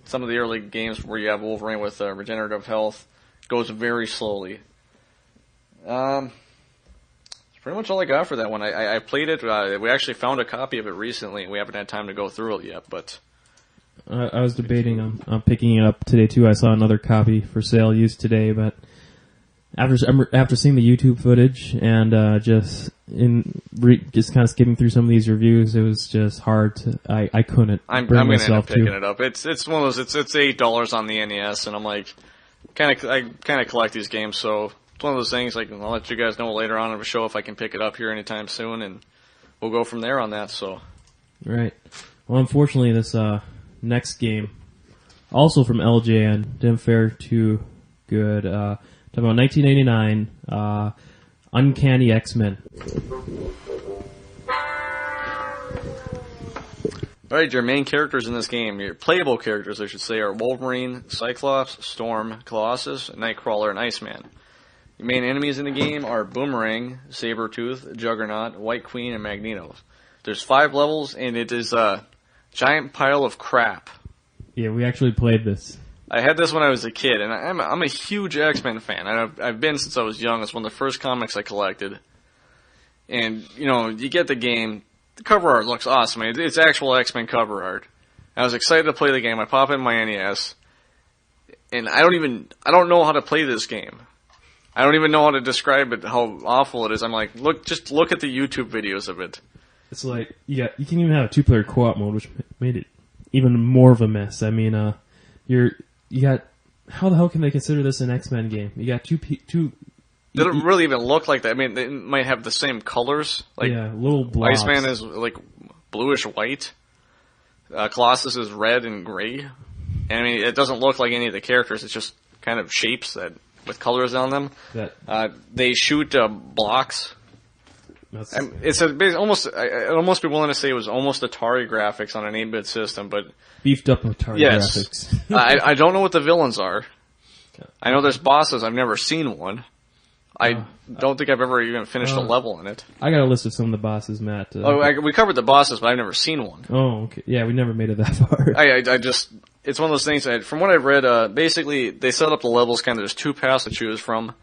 some of the early games where you have Wolverine with regenerative health goes very slowly. That's pretty much all I got for that one. I played it. We actually found a copy of it recently, and we haven't had time to go through it yet. But I was debating on picking it up today too. I saw another copy for sale used today, but after seeing the YouTube footage and just kind of skimming through some of these reviews, it was just hard to. I couldn't. I'm bring gonna end up myself picking to. it up. It's one of those. It's $8 on the NES, and I'm like, I kind of collect these games, so it's one of those things. Like, I'll let you guys know later on in the show if I can pick it up here anytime soon, and we'll go from there on that. So, Right. Well, unfortunately, this next game, also from LJN, didn't fare too good. Talking about 1989, Uncanny X-Men. alright, your main characters in this game, your playable characters, I should say, are Wolverine, Cyclops, Storm, Colossus, Nightcrawler, and Iceman. Your main enemies in the game are Boomerang, Sabretooth, Juggernaut, White Queen, and Magneto. There's 5 levels, and it is a giant pile of crap. Yeah, we actually played this. I had this when I was a kid, and I'm a huge X-Men fan. I've been since I was young. It's one of the first comics I collected. And, you get the game. The cover art looks awesome. It's actual X-Men cover art. I was excited to play the game. I pop in my NES, and I don't know how to play this game. I don't even know how to describe it, how awful it is. I'm like, just look at the YouTube videos of it. It's like, you can even have a 2-player co-op mode, which made it even more of a mess. I mean, you got, how the hell can they consider this an X-Men game? You got two. They don't really even look like that. I mean, they might have the same colors. Like, yeah, little blobs. Iceman is like bluish white. Colossus is red and gray. And I mean, it doesn't look like any of the characters. It's just kind of shapes with colors on them. They shoot blocks. I'd almost be willing to say it was almost Atari graphics on an 8-bit system, but beefed up Atari graphics. I don't know what the villains are. I know there's bosses. I've never seen one. I don't think I've ever even finished a level in it. I got a list of some of the bosses, Matt. We covered the bosses, but I've never seen one. Oh, okay. Yeah, we never made it that far. It's one of those things from what I've read, basically they set up the levels kind of, there's 2 paths to choose from.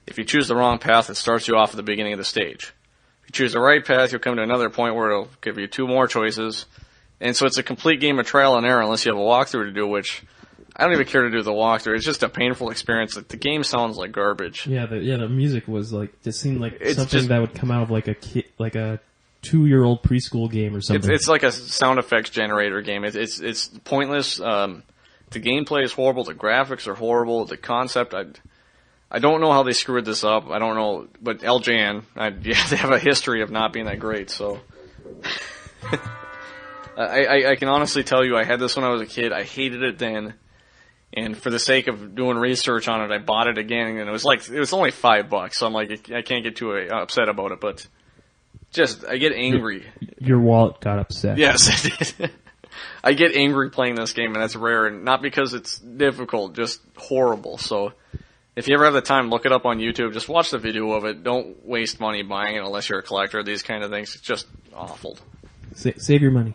If you choose the wrong path, it starts you off at the beginning of the stage. If you choose the right path, you'll come to another point where it'll give you 2 more choices. And so it's a complete game of trial and error unless you have a walkthrough to do, which I don't even care to do the walkthrough. It's just a painful experience. The game sounds like garbage. Yeah, the music was just seemed like something that would come out of like a 2-year-old preschool game or something. It's like a sound effects generator game. It's pointless. The gameplay is horrible. The graphics are horrible. The concept, I don't know how they screwed this up. I don't know, but LJN, they have a history of not being that great. So I can honestly tell you, I had this when I was a kid. I hated it then. And for the sake of doing research on it, I bought it again, and it was only $5, so I'm like, I can't get too upset about it, but I get angry. Your wallet got upset. Yes, it did. I get angry playing this game, and that's rare, and not because it's difficult, just horrible. So if you ever have the time, look it up on YouTube. Just watch the video of it. Don't waste money buying it unless you're a collector of these kind of things. It's just awful. Save your money.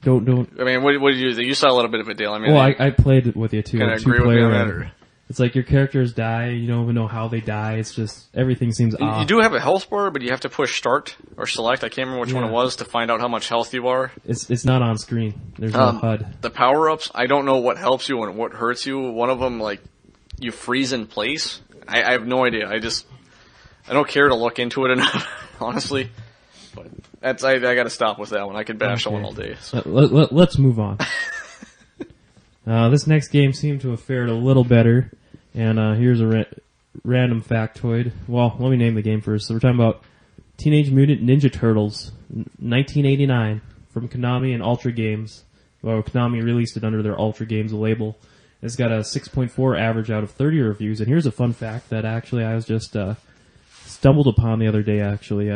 Don't. I mean, what did you do? You saw a little bit of it, Dale. I mean, I played it with you too. Kind of agree with me on that, or? It's like your characters die. You don't even know how they die. It's just everything seems off. You do have a health bar, but you have to push start or select. I can't remember which one it was to find out how much health you are. It's not on screen. There's no HUD. The power ups. I don't know what helps you and what hurts you. One of them, like, you freeze in place. I have no idea. I don't care to look into it enough, honestly. But I got to stop with that one. I could bash that one all day. So. Let's move on. This next game seemed to have fared a little better, and here's a random factoid. Well, let me name the game first. So we're talking about Teenage Mutant Ninja Turtles, 1989, from Konami and Ultra Games. Well, Konami released it under their Ultra Games label. It's got a 6.4 average out of 30 reviews, and here's a fun fact that actually I was just stumbled upon the other day, actually.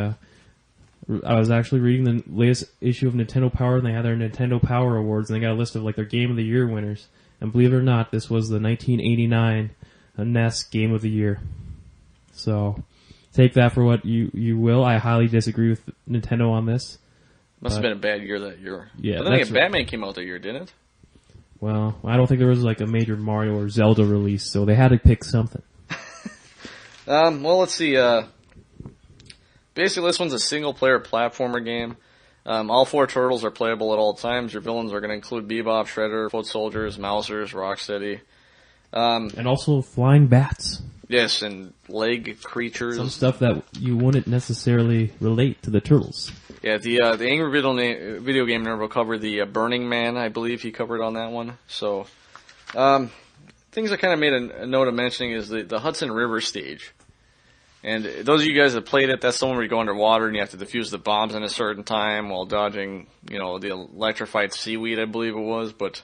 I was actually reading the latest issue of Nintendo Power, and they had their Nintendo Power Awards, and they got a list of like their Game of the Year winners. And believe it or not, this was the 1989 NES Game of the Year. So take that for what you will. I highly disagree with Nintendo on this. Must have been a bad year that year. Yeah, but then Batman came out that year, didn't it? Well, I don't think there was like a major Mario or Zelda release, so they had to pick something. Well, let's see. Basically, this one's a single-player platformer game. All 4 turtles are playable at all times. Your villains are going to include Bebop, Shredder, Foot Soldiers, Mousers, Rocksteady. And also flying bats. Yes, and leg creatures. Some stuff that you wouldn't necessarily relate to the turtles. Yeah, the Angry Video Game Nerd will cover the Burning Man, I believe he covered on that one. So, things I kind of made a note of mentioning is the Hudson River stage. And those of you guys that played it, that's the one where you go underwater and you have to defuse the bombs in a certain time while dodging, the electrified seaweed, I believe it was. But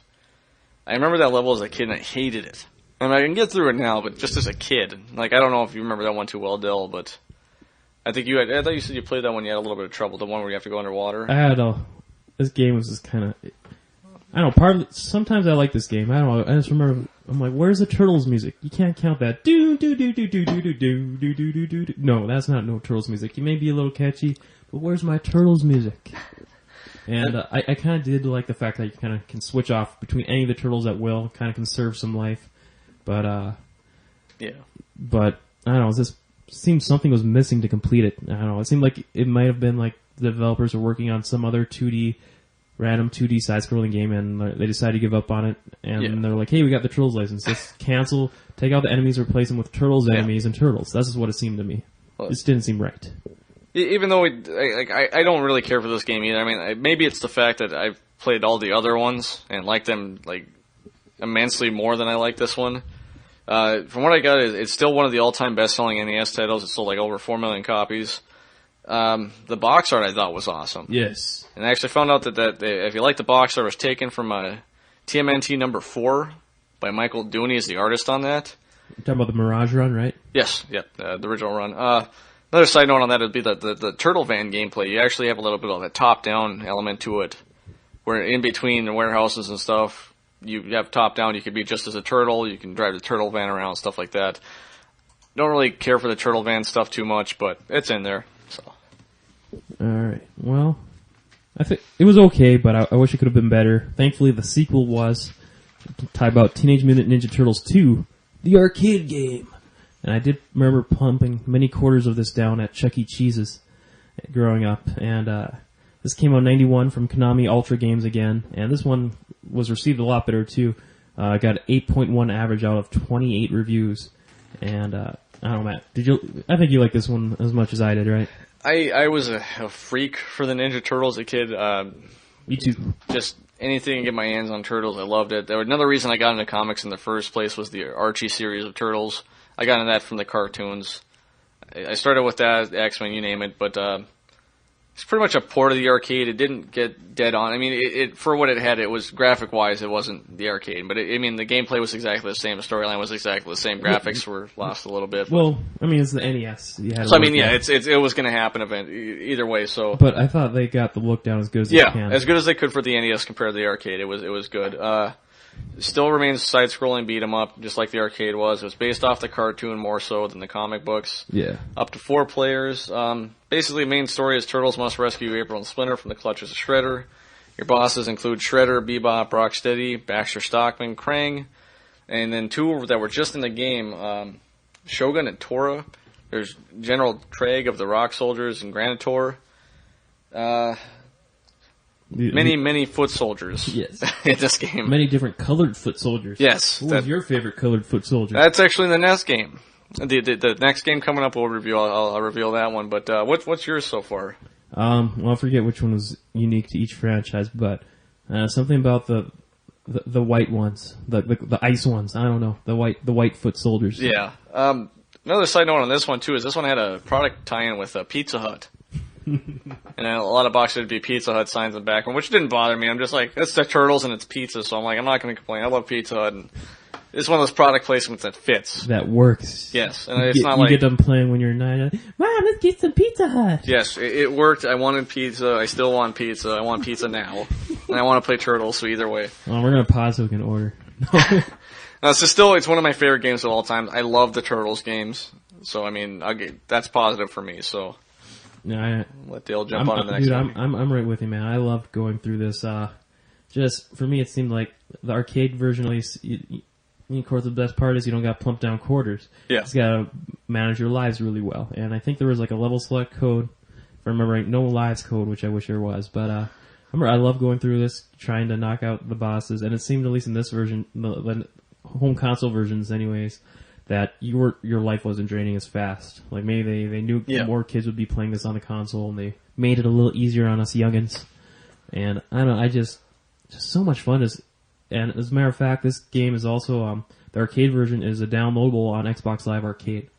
I remember that level as a kid and I hated it. And I can get through it now, but just as a kid. I don't know if you remember that one too well, Dill, but I thought you said you played that one, you had a little bit of trouble, the one where you have to go underwater. This game was just kind of, I don't know, sometimes I like this game. I don't know, I just remember, I'm like, where's the Turtles music? You can't count that. No, that's not no Turtles music. It may be a little catchy, but where's my Turtles music? And I kind of did like the fact that you kind of can switch off between any of the Turtles at will, kind of conserve some life. But, yeah. But, I don't know, it just seemed something was missing to complete it. I don't know, it seemed like it might have been like the developers were working on some other random 2D side-scrolling game, and they decided to give up on it, and they're like, hey, we got the Turtles license, let's cancel, take out the enemies, replace them with Turtles enemies and Turtles. That's just what it seemed to me. It just didn't seem right. Even though I don't really care for this game either. I mean, maybe it's the fact that I've played all the other ones and liked them, immensely more than I like this one. From what I got, it's still one of the all-time best-selling NES titles. It sold over 4 million copies. The box art I thought was awesome. Yes. And I actually found out that if you like the box art, it was taken from TMNT number 4 by Michael Dooney as the artist on that. You're talking about the Mirage run, right? Yes, the original run. Another side note on that would be that the Turtle Van gameplay, you actually have a little bit of a top-down element to it, where in between the warehouses and stuff, you have top-down, you could be just as a turtle, you can drive the turtle van around, stuff like that. Don't really care for the turtle van stuff too much, but it's in there, so. Alright, well, I think it was okay, but I wish it could have been better. Thankfully, the sequel was about Teenage Mutant Ninja Turtles 2, the arcade game. And I did remember pumping many quarters of this down at Chuck E. Cheese's growing up, and this came out in 91 from Konami Ultra Games again, and this one was received a lot better too. Got an 8.1 average out of 28 reviews, and I don't know, Matt, I think you liked this one as much as I did, right? I was a freak for the Ninja Turtles as a kid. Me too. Just anything to get my hands on Turtles, I loved it. Another reason I got into comics in the first place was the Archie series of Turtles. I got into that from the cartoons. I started with that, X-Men, you name it, but it's pretty much a port of the arcade. It didn't get dead on. I mean, it for what it had, it was graphic-wise, it wasn't the arcade. But, the gameplay was exactly the same. The storyline was exactly the same. Graphics were lost a little bit. Well, it's the NES. It was going to happen either way. So, but I thought they got the look down as good as they can. Yeah, as good as they could for the NES compared to the arcade. It was good. Still remains side-scrolling beat-em-up, just like the arcade was. It was based off the cartoon more so than the comic books. Yeah. Up to 4 players. Basically, the main story is Turtles must rescue April and Splinter from the clutches of Shredder. Your bosses include Shredder, Bebop, Rocksteady, Baxter Stockman, Krang, and then 2 that were just in the game, Shogun and Tora. There's General Treg of the Rock Soldiers and Granitor. Many foot soldiers. Yes. In this game. Many different colored foot soldiers. Yes. What was your favorite colored foot soldier? That's actually the NES game. The next game coming up, I'll reveal that one. But what's yours so far? Well, I forget which one was unique to each franchise, but something about the white ones, the ice ones. I don't know, the white foot soldiers. Yeah. Another side note on this one too is this one had a product tie-in with Pizza Hut. And a lot of boxes would be Pizza Hut signs in the background, which didn't bother me. I'm just like, it's the Turtles and it's pizza, so I'm like, I'm not going to complain. I love Pizza Hut, and it's one of those product placements that fits. That works. Yes, and you get them playing when you're 9. Mom, let's get some Pizza Hut. Yes, it worked. I wanted pizza. I still want pizza. I want pizza now, and I want to play Turtles. So either way, well, we're gonna pause so we can order. It's one of my favorite games of all time. I love the Turtles games, so that's positive for me. So. Yeah, let Dale jump on to the next one. I'm right with you, man. I loved going through this. Just for me, it seemed like the arcade version, at least, of course, the best part is you don't got plump down quarters. Yeah. You just gotta manage your lives really well. And I think there was like a level select code, if I remember right, no lives code, which I wish there was. But I love going through this, trying to knock out the bosses, and it seemed, at least in this version, the home console versions anyways, that your life wasn't draining as fast. Like maybe they knew more kids would be playing this on the console, and they made it a little easier on us youngins. And I don't know, just so much fun. And as a matter of fact, this game is also, the arcade version is a downloadable on Xbox Live Arcade.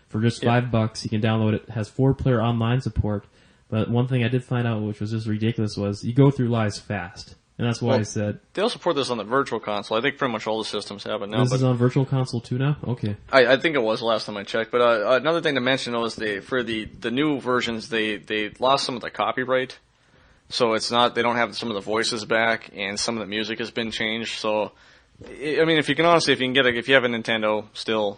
For just $5, you can download it. It has 4-player online support. But one thing I did find out, which was just ridiculous, was you go through lives fast. And that's why I said... They'll support this on the Virtual Console. I think pretty much all the systems have it now. This is on Virtual Console too now? Okay. I think it was the last time I checked. But another thing to mention, though, is for the new versions, they lost some of the copyright. So it's not, they don't have some of the voices back, and some of the music has been changed. So, I mean, if you have a Nintendo still,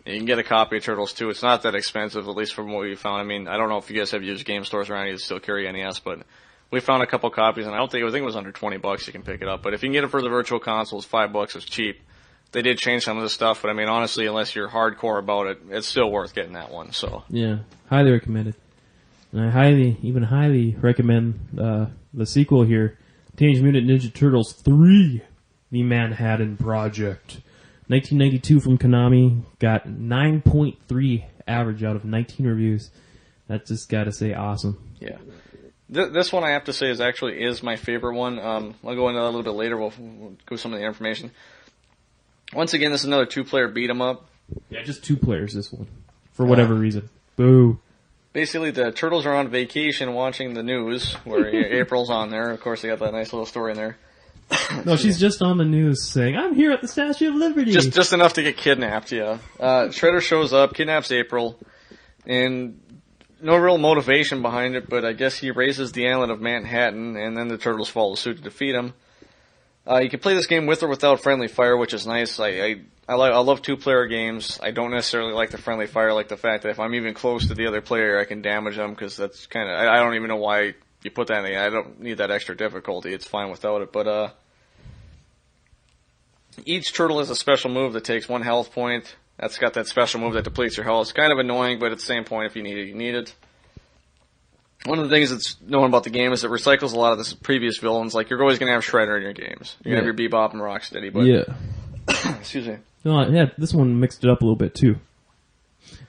you can get a copy of Turtles 2. It's not that expensive, at least from what we found. I mean, I don't know if you guys have used game stores around you that still carry NES, but we found a couple copies, and I think it was under $20 you can pick it up. But if you can get it for the Virtual Console, it's $5, it's cheap. They did change some of the stuff, but I mean, honestly, unless you're hardcore about it, it's still worth getting that one, so. Yeah, highly recommended. And I highly recommend the sequel here, Teenage Mutant Ninja Turtles 3, The Manhattan Project. 1992 from Konami, got 9.3 average out of 19 reviews. That's just gotta say awesome. Yeah. This one I have to say is my favorite one. I'll go into that a little bit later. We'll go some of the information. Once again, this is another 2-player beat 'em up. Yeah, just 2 players this one. For whatever reason. Boo. Basically, the Turtles are on vacation watching the news, where April's on there. Of course, they got that nice little story in there. No, she's just on the news saying, "I'm here at the Statue of Liberty." Just enough to get kidnapped, yeah. Shredder shows up, kidnaps April, and no real motivation behind it, but I guess he raises the island of Manhattan, and then the Turtles follow suit to defeat him. You can play this game with or without friendly fire, which is nice. I love 2-player games. I don't necessarily like the friendly fire, like the fact that if I'm even close to the other player, I can damage them, because that's kind of, I don't even know why you put that in the game. I don't need that extra difficulty. It's fine without it, but each turtle has a special move that takes 1 health point. That's got that special move that depletes your health. It's kind of annoying, but at the same point, if you need it, you need it. One of the things that's known about the game is it recycles a lot of the previous villains. Like, you're always going to have Shredder in your games. You're going to have your Bebop and Rocksteady, but... Excuse me. No, yeah, this one mixed it up a little bit, too.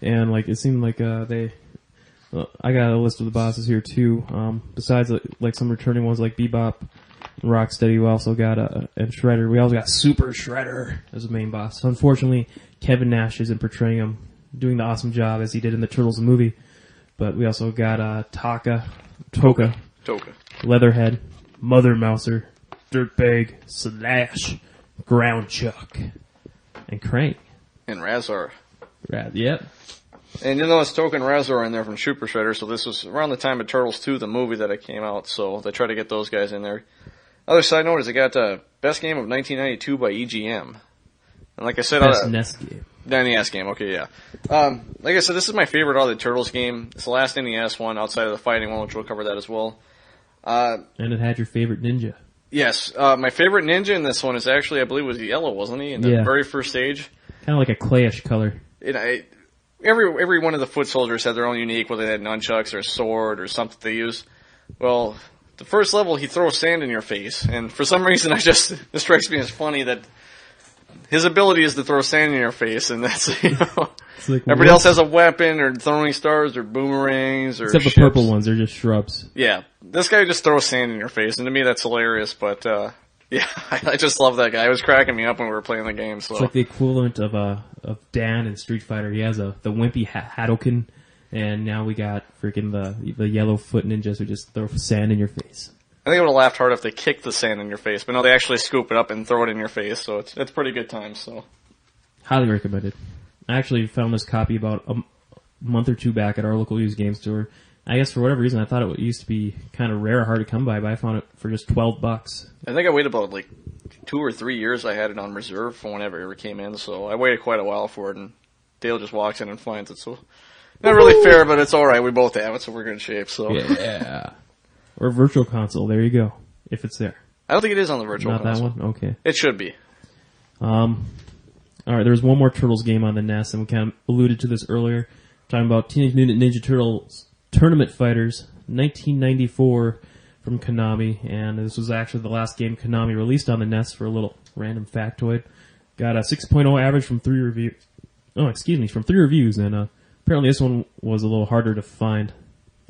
And, like, it seemed like I got a list of the bosses here, too. Besides, like, some returning ones like Bebop and Rocksteady, we also got, and Shredder. We also got Super Shredder as the main boss. Unfortunately, Kevin Nash isn't portraying him, doing the awesome job as he did in the Turtles movie. But we also got Toka, Leatherhead, Mother Mouser, Dirtbag, Slash, Ground Chuck, and Krang. And Razor. Yep. And you'll notice Toka and Razor in there from Super Shredder, so this was around the time of Turtles 2, the movie that it came out, so they tried to get those guys in there. Other side note is they got Best Game of 1992 by EGM. And like I said... Best NES game. The NES game, okay, yeah. Like I said, this is my favorite out of the Turtles game. It's the last NES one outside of the fighting one, which we'll cover that as well. And it had your favorite ninja. Yes, my favorite ninja in this one is actually, I believe, was yellow, wasn't he? In the very first stage. Kind of like a clayish color. Every one of the foot soldiers had their own unique, whether they had nunchucks or a sword or something they use. Well, the first level, he throws sand in your face, and for some reason, this strikes me as funny that his ability is to throw sand in your face, and that's, like, everybody else has a weapon, or throwing stars, or boomerangs, or except the purple ones, they're just shrubs. Yeah, this guy just throws sand in your face, and to me that's hilarious, but, yeah, I just love that guy. It was cracking me up when we were playing the game, so. It's like the equivalent of Dan in Street Fighter. He has the wimpy Hadoken, and now we got freaking the yellow foot ninjas who just throw sand in your face. I think I would have laughed hard if they kicked the sand in your face, but no, they actually scoop it up and throw it in your face, so it's pretty good times, so. Highly recommended. I actually found this copy about a month or two back at our local used game store. I guess for whatever reason I thought it used to be kind of rare, hard to come by, but I found it for just $12. I think I waited about like 2 or 3 years. I had it on reserve for whenever it ever came in, so I waited quite a while for it, and Dale just walks in and finds it, so. Not really fair, but it's alright, we both have it, so we're in good shape, so. Yeah. Or Virtual Console, there you go. If it's there. I don't think it is on the Virtual Console. Not that one? Okay. It should be. I Alright, there was one more Turtles game on the NES, and we kind of alluded to this earlier. Talking about Teenage Mutant Ninja Turtles Tournament Fighters, 1994 from Konami, and this was actually the last game Konami released on the NES for a little random factoid. Got a 6.0 average from 3 reviews. From 3 reviews, and apparently this one was a little harder to find.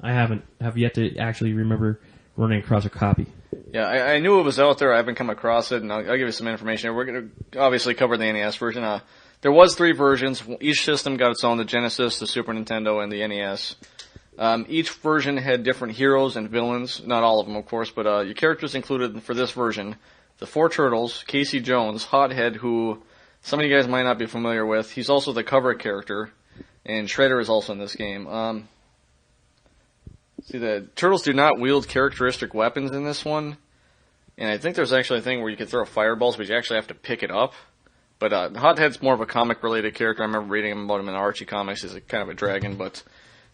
I have yet to actually remember running across a copy. Yeah, I knew it was out there. I haven't come across it, and I'll give you some information. We're going to obviously cover the NES version. There was 3 versions. Each system got its own: the Genesis, the Super Nintendo, and the NES. Each version had different heroes and villains. Not all of them, of course, but your characters included for this version the 4 Turtles, Casey Jones, Hothead, who some of you guys might not be familiar with. He's also the cover character, and Shredder is also in this game. See, the Turtles do not wield characteristic weapons in this one, and I think there's actually a thing where you can throw fireballs, but you actually have to pick it up. But Hothead's more of a comic-related character. I remember reading about him in the Archie comics. He's kind of a dragon. But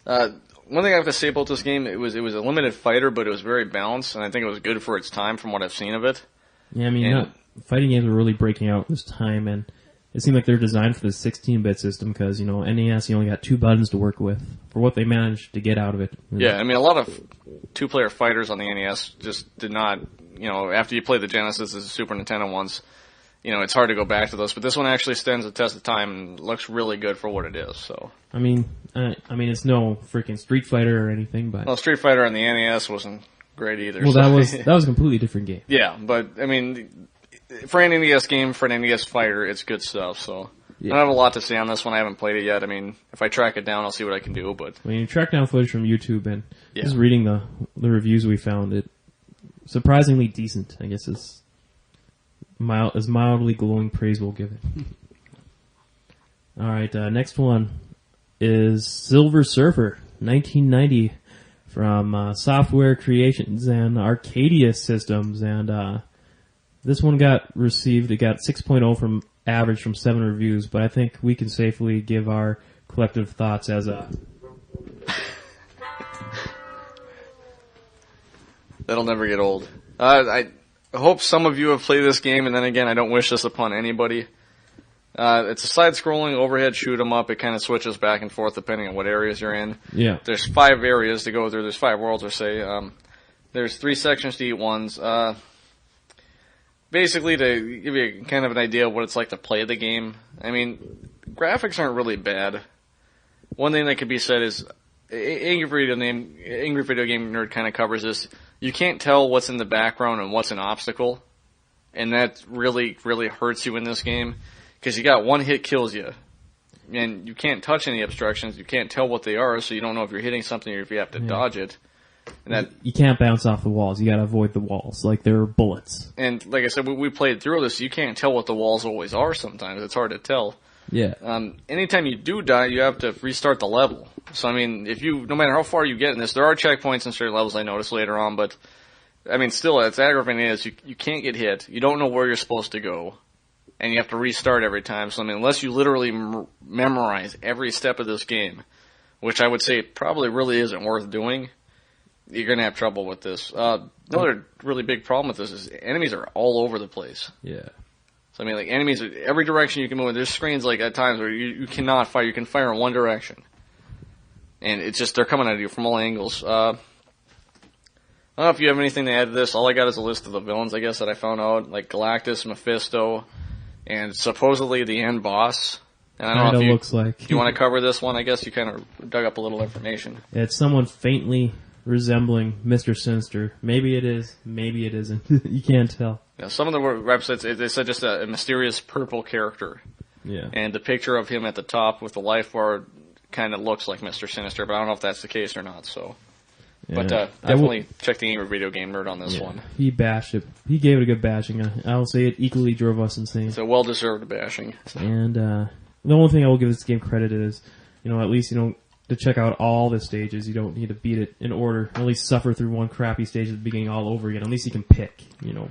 one thing I have to say about this game, it was a limited fighter, but it was very balanced, and I think it was good for its time from what I've seen of it. Yeah, I mean, fighting games were really breaking out this time, and it seemed like they were designed for the 16-bit system because, NES, you only got 2 buttons to work with for what they managed to get out of it. Yeah, I mean, a lot of 2-player fighters on the NES just did not, after you play the Genesis and the Super Nintendo ones, it's hard to go back to those. But this one actually stands the test of time and looks really good for what it is. So I mean, it's no freaking Street Fighter or anything, but well, Street Fighter on the NES wasn't great either. Well, so. that was a completely different game. Yeah, but I mean, for an NES game, for an NES fighter, it's good stuff. So yeah. I don't have a lot to say on this one. I haven't played it yet. I mean, if I track it down, I'll see what I can do. But when you track down footage from YouTube and just reading the reviews we found, it surprisingly decent. I guess is as mildly glowing praise we'll give it. All right, next one is Silver Surfer, 1990, from Software Creations and Arcadia Systems, and this one it got 6.0 from average from 7 reviews, but I think we can safely give our collective thoughts as a... That'll never get old. I hope some of you have played this game, and then again, I don't wish this upon anybody. It's a side-scrolling overhead shoot-'em-up. It kind of switches back and forth depending on what areas you're in. Yeah. There's 5 areas to go through. There's 5 worlds, or say. There's 3 sections to each ones. Basically, to give you kind of an idea of what it's like to play the game, I mean, graphics aren't really bad. One thing that could be said is, Angry Video Game Nerd kind of covers this. You can't tell what's in the background and what's an obstacle, and that really, really hurts you in this game, because you got one hit kills you, and you can't touch any obstructions. You can't tell what they are, so you don't know if you're hitting something or if you have to dodge it. And that you can't bounce off the walls. You got to avoid the walls like they're bullets. And like I said, we played through this. You can't tell what the walls always are. Sometimes it's hard to tell. Yeah. Anytime you do die, you have to restart the level. So I mean, no matter how far you get in this, there are checkpoints in certain levels I noticed later on, but I mean, still, it's aggravating is you can't get hit. You don't know where you're supposed to go, and you have to restart every time. So I mean, unless you literally memorize every step of this game, which I would say probably really isn't worth doing, you're gonna have trouble with this. Another really big problem with this is enemies are all over the place. Yeah. So I mean, like enemies, every direction you can move. There's screens like at times where you cannot fire. You can fire in one direction, and it's just they're coming at you from all angles. I don't know if you have anything to add to this. All I got is a list of the villains, I guess, that I found out, like Galactus, Mephisto, and supposedly the end boss. And I don't know if looks like. You want to cover this one? I guess you kind of dug up a little information. It's someone faintly resembling Mr. Sinister. Maybe it is, maybe it isn't. You can't tell. Yeah, some of the websites, they said just a mysterious purple character. Yeah. And the picture of him at the top with the life bar kind of looks like Mr. Sinister, but I don't know if that's the case or not, so. Yeah. But definitely check the Angry Video Game Nerd on this one. He bashed it. He gave it a good bashing. I'll say it equally drove us insane. It's a well-deserved bashing. And the only thing I will give this game credit is, at least, to check out all the stages, you don't need to beat it in order. At least suffer through one crappy stage at the beginning all over again. At least you can pick,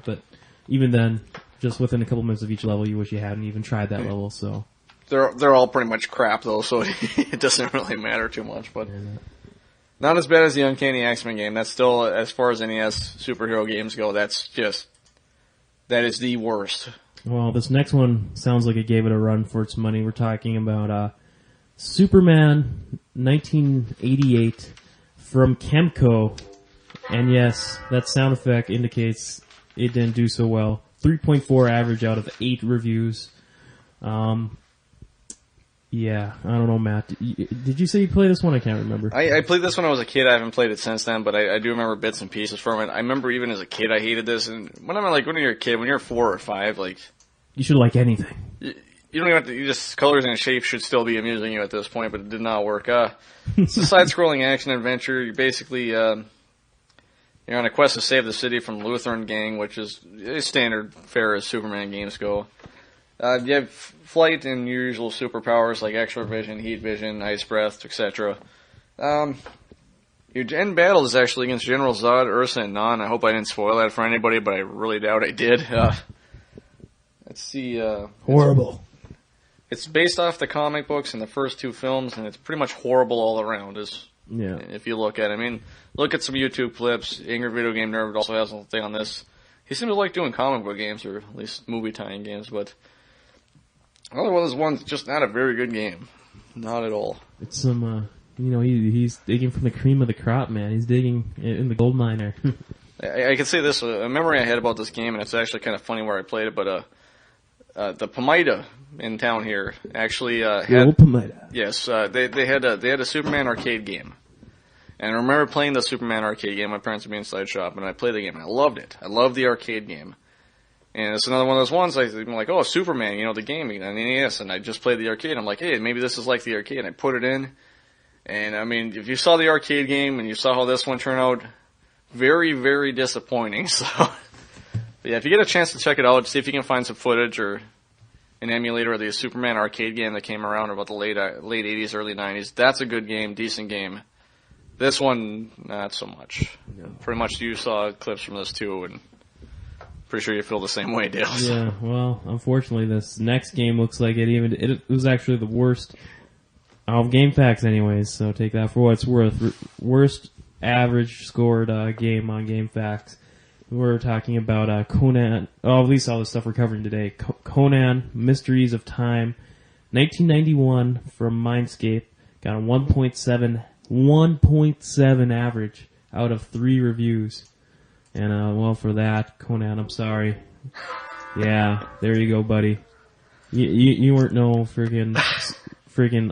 But even then, just within a couple minutes of each level, you wish you hadn't even tried that level. So they're all pretty much crap though, so it doesn't really matter too much. But not as bad as the Uncanny X-Men game. That's still, as far as NES superhero games go, that is the worst. Well, this next one sounds like it gave it a run for its money. We're talking about Superman 1988 from Chemco. And yes, that sound effect indicates it didn't do so well. 3.4 average out of 8 reviews. Yeah, I don't know, Matt. Did you say you played this one? I can't remember. I played this when I was a kid. I haven't played it since then, but I do remember bits and pieces from it. I remember even as a kid I hated this, and when you're a kid, when you're 4 or 5, like... You should like anything. You don't even have to, colors and shapes should still be amusing you at this point, but it did not work. It's a side-scrolling action adventure. You're basically, you're on a quest to save the city from Lutheran gang, which is standard fare as Superman games go. You have flight and your usual superpowers like extra vision, heat vision, ice breath, etc. Your end battle is actually against General Zod, Ursa, and Non. I hope I didn't spoil that for anybody, but I really doubt I did. Let's see. Horrible. It's based off the comic books and the first 2 films, and it's pretty much horrible all around. If you look at it. I mean, look at some YouTube clips. Angry Video Game Nerd also has a thing on this. He seems to like doing comic book games, or at least movie tying games, but another one of those ones, just not a very good game. Not at all. It's some, he's digging from the cream of the crop, man. He's digging in the gold miner. I can say this, a memory I had about this game, and it's actually kind of funny where I played it, but the Pomida in town here actually had... old Pomida. Yes, they had a Superman arcade game. And I remember playing the Superman arcade game. My parents would be inside shop, and I played the game, and I loved it. I loved the arcade game. And it's another one of those ones, I'm like, oh, Superman, the game on the NES, and I just played the arcade. I'm like, hey, maybe this is like the arcade. And I put it in, and I mean, if you saw the arcade game and you saw how this one turned out, very, very disappointing. So, yeah, if you get a chance to check it out, see if you can find some footage or an emulator of the Superman arcade game that came around about the late 80s, early 90s. That's a good game, decent game. This one, not so much. No. Pretty much you saw clips from this too, and pretty sure you feel the same way, Dale. Yeah, well, unfortunately, this next game looks like it was actually the worst of GameFAQs anyways, so take that for what it's worth. Worst average scored game on GameFAQs. We're talking about Conan, at least all the stuff we're covering today. Conan, Mysteries of Time, 1991 from Mindscape, got a 1.7 average out of 3 reviews. And, well, for that, Conan, I'm sorry. Yeah, there you go, buddy. You weren't no friggin'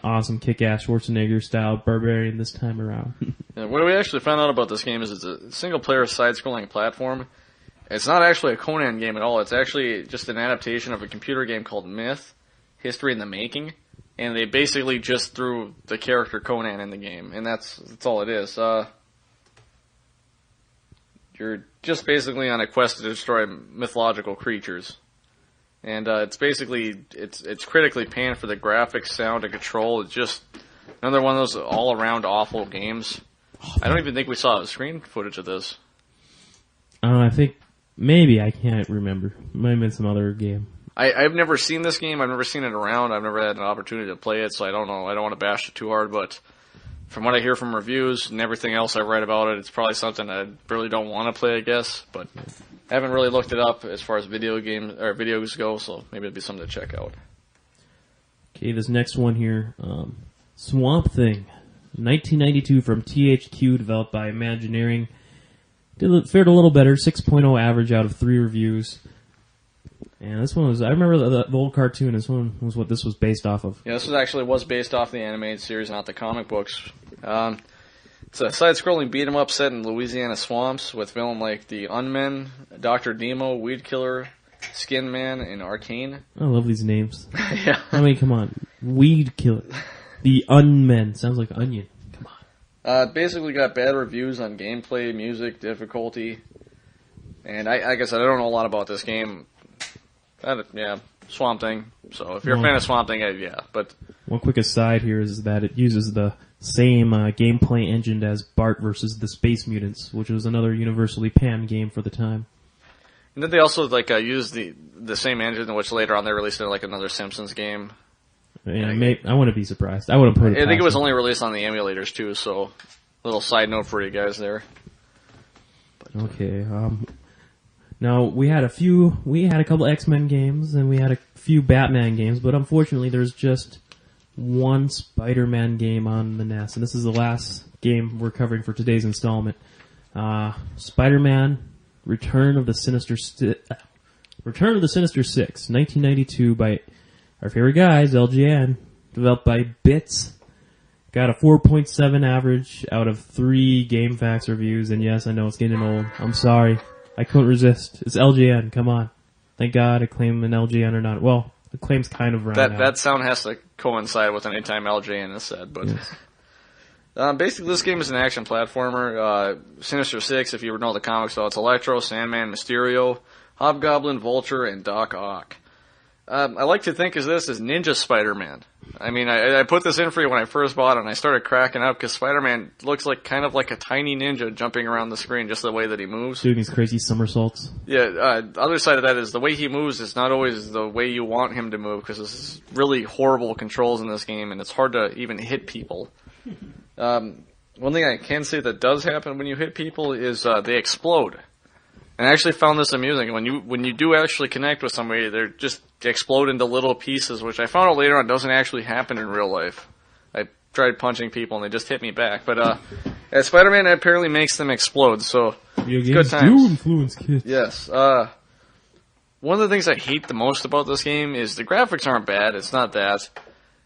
awesome kick-ass Schwarzenegger-style barbarian this time around. Yeah, what we actually found out about this game is it's a single-player side-scrolling platform. It's not actually a Conan game at all. It's actually just an adaptation of a computer game called Myth, History in the Making. And they basically just threw the character Conan in the game, and that's all it is. You're just basically on a quest to destroy mythological creatures, and it's basically it's critically panned for the graphics, sound, and control. It's just another one of those all-around awful games. I don't even think we saw screen footage of this. I think maybe, I can't remember. Might have been some other game. I've never seen this game. I've never seen it around. I've never had an opportunity to play it, so I don't know. I don't want to bash it too hard, but from what I hear from reviews and everything else I've read about it, it's probably something I really don't want to play, I guess. But I haven't really looked it up as far as videos go, so maybe it'd be something to check out. Okay, this next one here, Swamp Thing, 1992 from THQ, developed by Imagineering. Fared a little better, 6.0 average out of 3 reviews. And this one was, I remember the old cartoon, this one was what this was based off of. Yeah, this was based off the animated series, not the comic books. It's a side-scrolling beat-em-up set in Louisiana swamps with villains like the Unmen, Dr. Demo, Weed Killer, Skin Man, and Arcane. I love these names. Yeah. I mean, come on. Weed Killer. The Unmen. Sounds like onion. Come on. Basically got bad reviews on gameplay, music, difficulty. And like I said, I don't know a lot about this game. Swamp Thing. So if you're a fan of Swamp Thing, yeah. But one quick aside here is that it uses the same gameplay engine as Bart versus the Space Mutants, which was another universally panned game for the time. And then they also used the same engine, which later on they released it like another Simpsons game. Yeah, I wouldn't be surprised. I wouldn't put it. I think it was only released on the emulators too. So, little side note for you guys there. Okay. Now, we had a couple X-Men games, and we had a few Batman games, but unfortunately there's just one Spider-Man game on the NES, and this is the last game we're covering for today's installment. Spider-Man, Return of the Sinister Six, 1992 by our favorite guys, LGN, developed by Bits. Got a 4.7 average out of 3 GameFAQs reviews, and yes, I know it's getting old. I'm sorry. I couldn't resist. It's LGN, come on. Thank God Acclaim an LGN or not. Well, Acclaim's kind of around now. That sound has to coincide with any time LGN is said, but... Yes. Basically, this game is an action platformer. Sinister Six, if you know the comics, so it's Electro, Sandman, Mysterio, Hobgoblin, Vulture, and Doc Ock. I like to think of this as Ninja Spider-Man. I mean, I put this in for you when I first bought it, and I started cracking up because Spider-Man looks kind of like a tiny ninja jumping around the screen, just the way that he moves. Doing these crazy somersaults. Yeah, the other side of that is the way he moves is not always the way you want him to move, because there's really horrible controls in this game, and it's hard to even hit people. One thing I can say that does happen when you hit people is they explode. And I actually found this amusing. When you do actually connect with somebody, they just explode into little pieces, which I found out later on doesn't actually happen in real life. I tried punching people and they just hit me back. But Spider-Man apparently makes them explode, so it's good times. Do influence kids. Yes. One of the things I hate the most about this game is the graphics aren't bad. It's not that.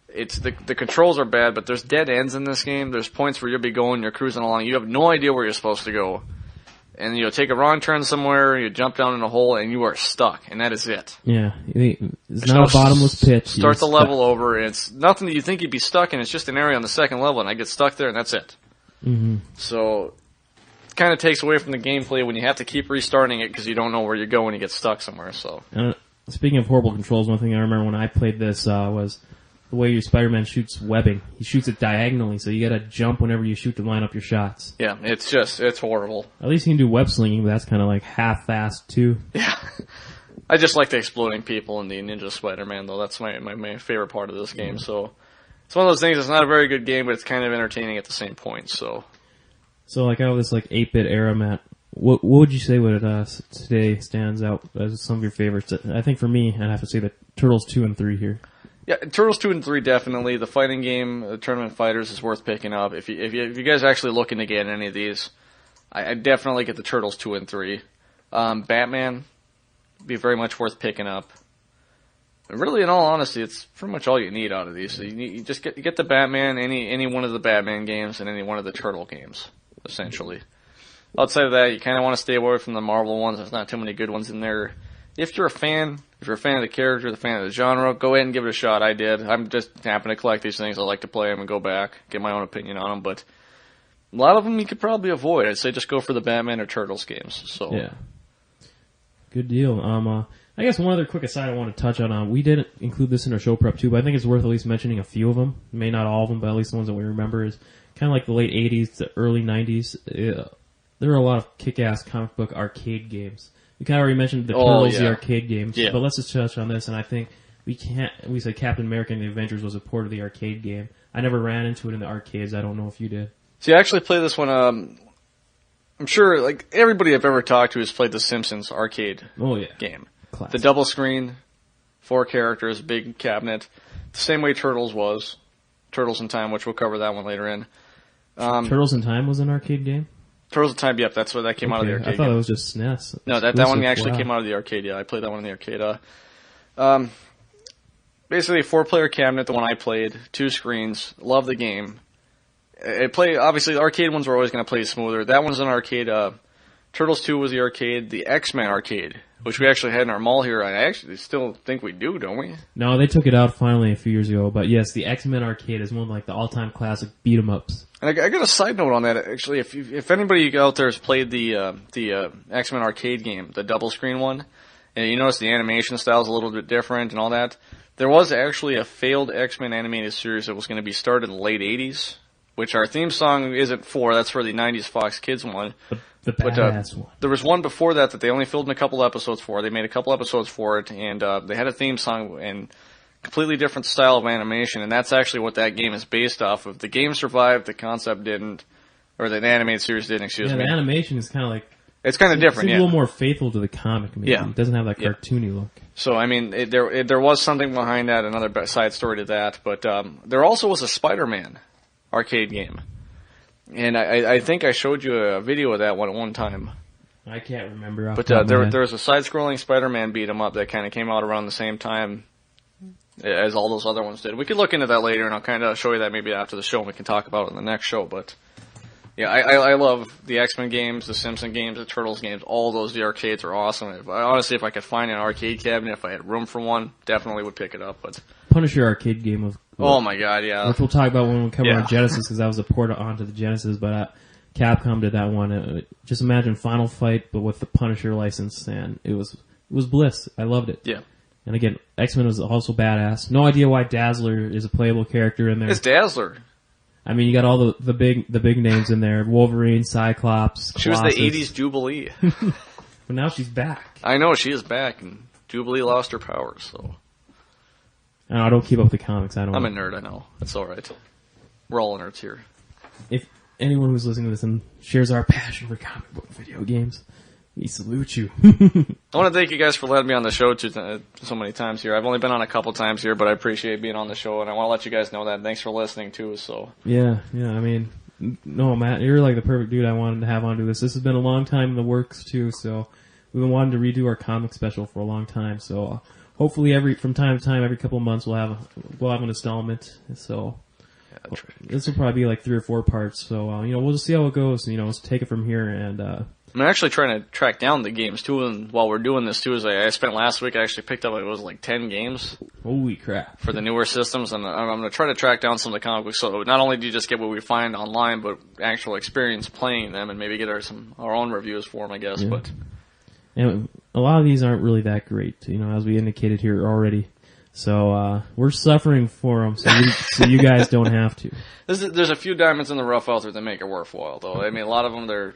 It's the controls are bad, but there's dead ends in this game. There's points where you'll be going, you're cruising along, you have no idea where you're supposed to go. And you'll take a wrong turn somewhere, you jump down in a hole, and you are stuck, and that is it. Yeah, it's not a bottomless pit. Start the level over, and it's nothing that you think you'd be stuck in, it's just an area on the second level, and I get stuck there, and that's it. Mm-hmm. So, it kind of takes away from the gameplay when you have to keep restarting it because you don't know where you go when you get stuck somewhere, so. Speaking of horrible controls, one thing I remember when I played this was the way your Spider-Man shoots webbing. He shoots it diagonally, so you gotta jump whenever you shoot to line up your shots. Yeah, it's horrible. At least he can do web slinging, but that's kind of like half-assed too. Yeah. I just like the exploding people in the Ninja Spider-Man, though. That's my favorite part of this game, so. It's one of those things, it's not a very good game, but it's kind of entertaining at the same point, so. So, like, out of this, 8-bit era, Matt, what would you say today stands out as some of your favorites? I think for me, I'd have to say that Turtles 2 and 3 here. Yeah, Turtles 2 and 3 definitely. The fighting game, Tournament Fighters, is worth picking up. If you guys are actually looking to get any of these, I definitely get the Turtles 2 and 3. Batman, be very much worth picking up. Really, in all honesty, it's pretty much all you need out of these. So you just get the Batman, any one of the Batman games, and any one of the Turtle games, essentially. Outside of that, you kind of want to stay away from the Marvel ones. There's not too many good ones in there. If you're a fan of the character, the fan of the genre, go ahead and give it a shot. I did. I'm just happen to collect these things. I like to play them and go back, get my own opinion on them. But a lot of them you could probably avoid. I'd say just go for the Batman or Turtles games. So yeah, good deal. I guess one other quick aside I want to touch on. We didn't include this in our show prep too, but I think it's worth at least mentioning a few of them. May not all of them, but at least the ones that we remember is kind of like the late '80s to early '90s. There were a lot of kick-ass comic book arcade games. We kind of already mentioned the Turtles, the arcade games, but let's just touch on this. And I think we said Captain America and the Avengers was a port of the arcade game. I never ran into it in the arcades. I don't know if you did. See, I actually played this one. I'm sure, like everybody I've ever talked to has played the Simpsons arcade game. Classic. The double screen, 4 characters, big cabinet, the same way Turtles was. Turtles in Time, which we'll cover that one later in. Turtles in Time was an arcade game? Turtles in Time, yep, that's where that came out of the arcade. I thought it was just SNES. No, that one actually came out of the arcade, yeah. I played that one in the arcade. Basically a 4-player cabinet, the one I played, 2 screens, love the game. Obviously the arcade ones were always going to play smoother. That one's an arcade. Turtles 2 was the arcade. The X-Men arcade, which we actually had in our mall here, I actually still think we do, don't we? No, they took it out finally a few years ago. But yes, the X-Men arcade is one of the all-time classic beat-em-ups. And I got a side note on that, actually. If anybody out there has played the X-Men arcade game, the double screen one, and you notice the animation style is a little bit different and all that, there was actually a failed X-Men animated series that was going to be started in the late 80s, which our theme song isn't for. That's for the 90s Fox Kids one. The badass one. There was one before that they only filmed a couple episodes for. They made a couple episodes for it, and they had a theme song and completely different style of animation, and that's actually what that game is based off of. The game survived, the concept didn't, or the animated series didn't, excuse me. The animation is kind of like It's kind of different, It's a little more faithful to the comic, maybe. Yeah. It doesn't have that cartoony look. So, I mean, there was something behind that, another side story to that, but there also was a Spider-Man arcade game. And I think I showed you a video of that one at one time. I can't remember. But there was a side-scrolling Spider-Man beat-em-up that kind of came out around the same time as all those other ones did. We could look into that later, and I'll kind of show you that maybe after the show, and we can talk about it in the next show, but... Yeah, I love the X-Men games, the Simpson games, the Turtles games. All those, the arcades are awesome. Honestly, if I could find an arcade cabinet, if I had room for one, definitely would pick it up. But Punisher arcade game was... Oh my god, yeah. Which we'll talk about when we cover on Genesis, because that was a port onto the Genesis, but Capcom did that one. Just imagine Final Fight, but with the Punisher license, and it was bliss. I loved it. Yeah. And again, X-Men was also badass. No idea why Dazzler is a playable character in there. It's Dazzler. I mean, you got all the big names in there: Wolverine, Cyclops, Colossus. She was the '80s Jubilee. But now she's back. I know she is back, and Jubilee lost her powers. So I don't keep up with the comics. I'm a nerd. I know. That's all right. We're all nerds here. If anyone who's listening to this and shares our passion for comic book video games, we salute you. I want to thank you guys for letting me on the show so many times here. I've only been on a couple times here, but I appreciate being on the show, and I want to let you guys know that. Thanks for listening, too. So Yeah, I mean, no, Matt, you're like the perfect dude I wanted to have on to this. This has been a long time in the works, too, so we've been wanting to redo our comic special for a long time, so hopefully from time to time, every couple of months, we'll have an installment, so... Yeah, this will probably be like 3 or 4 parts, so, we'll just see how it goes, let's take it from here, and, I'm actually trying to track down the games, too, and while we're doing this, too, I spent last week, I actually picked up, it was like 10 games. Holy crap. For the newer systems, and I'm going to try to track down some of the comic books, so not only do you just get what we find online, but actual experience playing them, and maybe get our own reviews for them, I guess, but... And a lot of these aren't really that great, as we indicated here already. So, we're suffering for them, so you guys don't have to. There's a few diamonds in the rough out there that make it worthwhile, though. I mean, a lot of them, they're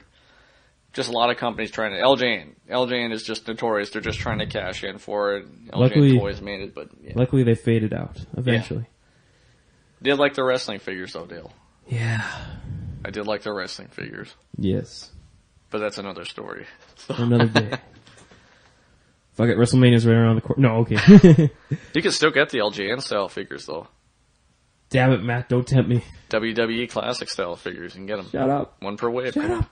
just a lot of companies trying to... LJN is just notorious. They're just trying to cash in for it. LJN Toys made it, but... Yeah. Luckily, they faded out, eventually. Yeah. Did like the wrestling figures, though, Dale. Yeah. I did like the wrestling figures. Yes. But that's another story. For another day. Fuck it, WrestleMania's right around the corner. No, okay. You can still get the LJN-style figures, though. Damn it, Matt, don't tempt me. WWE Classic-style figures. You can get them. Shut up. One per wave. Shut up.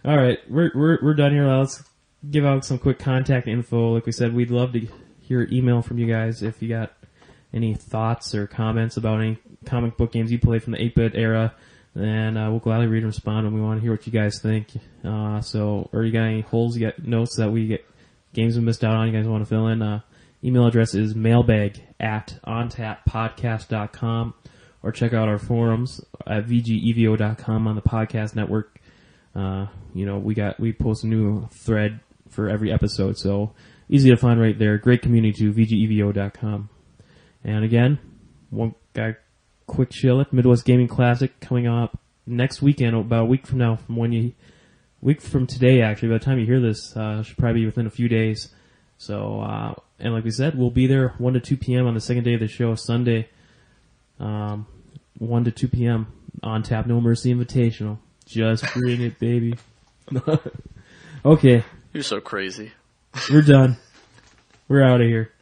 All right, we're done here. Let's give out some quick contact info. Like we said, we'd love to hear email from you guys if you got any thoughts or comments about any comic book games you played from the 8-bit era, and we'll gladly read and respond, and we want to hear what you guys think. Or you got any holes, you got notes that we get games we missed out on, you guys want to fill in, email address is mailbag@ontappodcast.com, or check out our forums at vgevo.com on the podcast network. We post a new thread for every episode, so easy to find right there. Great community too, vgevo.com. And again, quick chill at Midwest Gaming Classic coming up next weekend, about a week from now, week from today actually. By the time you hear this, should probably be within a few days. So, and like we said, we'll be there 1 to 2 p.m. on the second day of the show, Sunday, 1 to 2 p.m. on tap, No Mercy Invitational. Just bring it, baby. Okay. You're so crazy. We're done. We're out of here.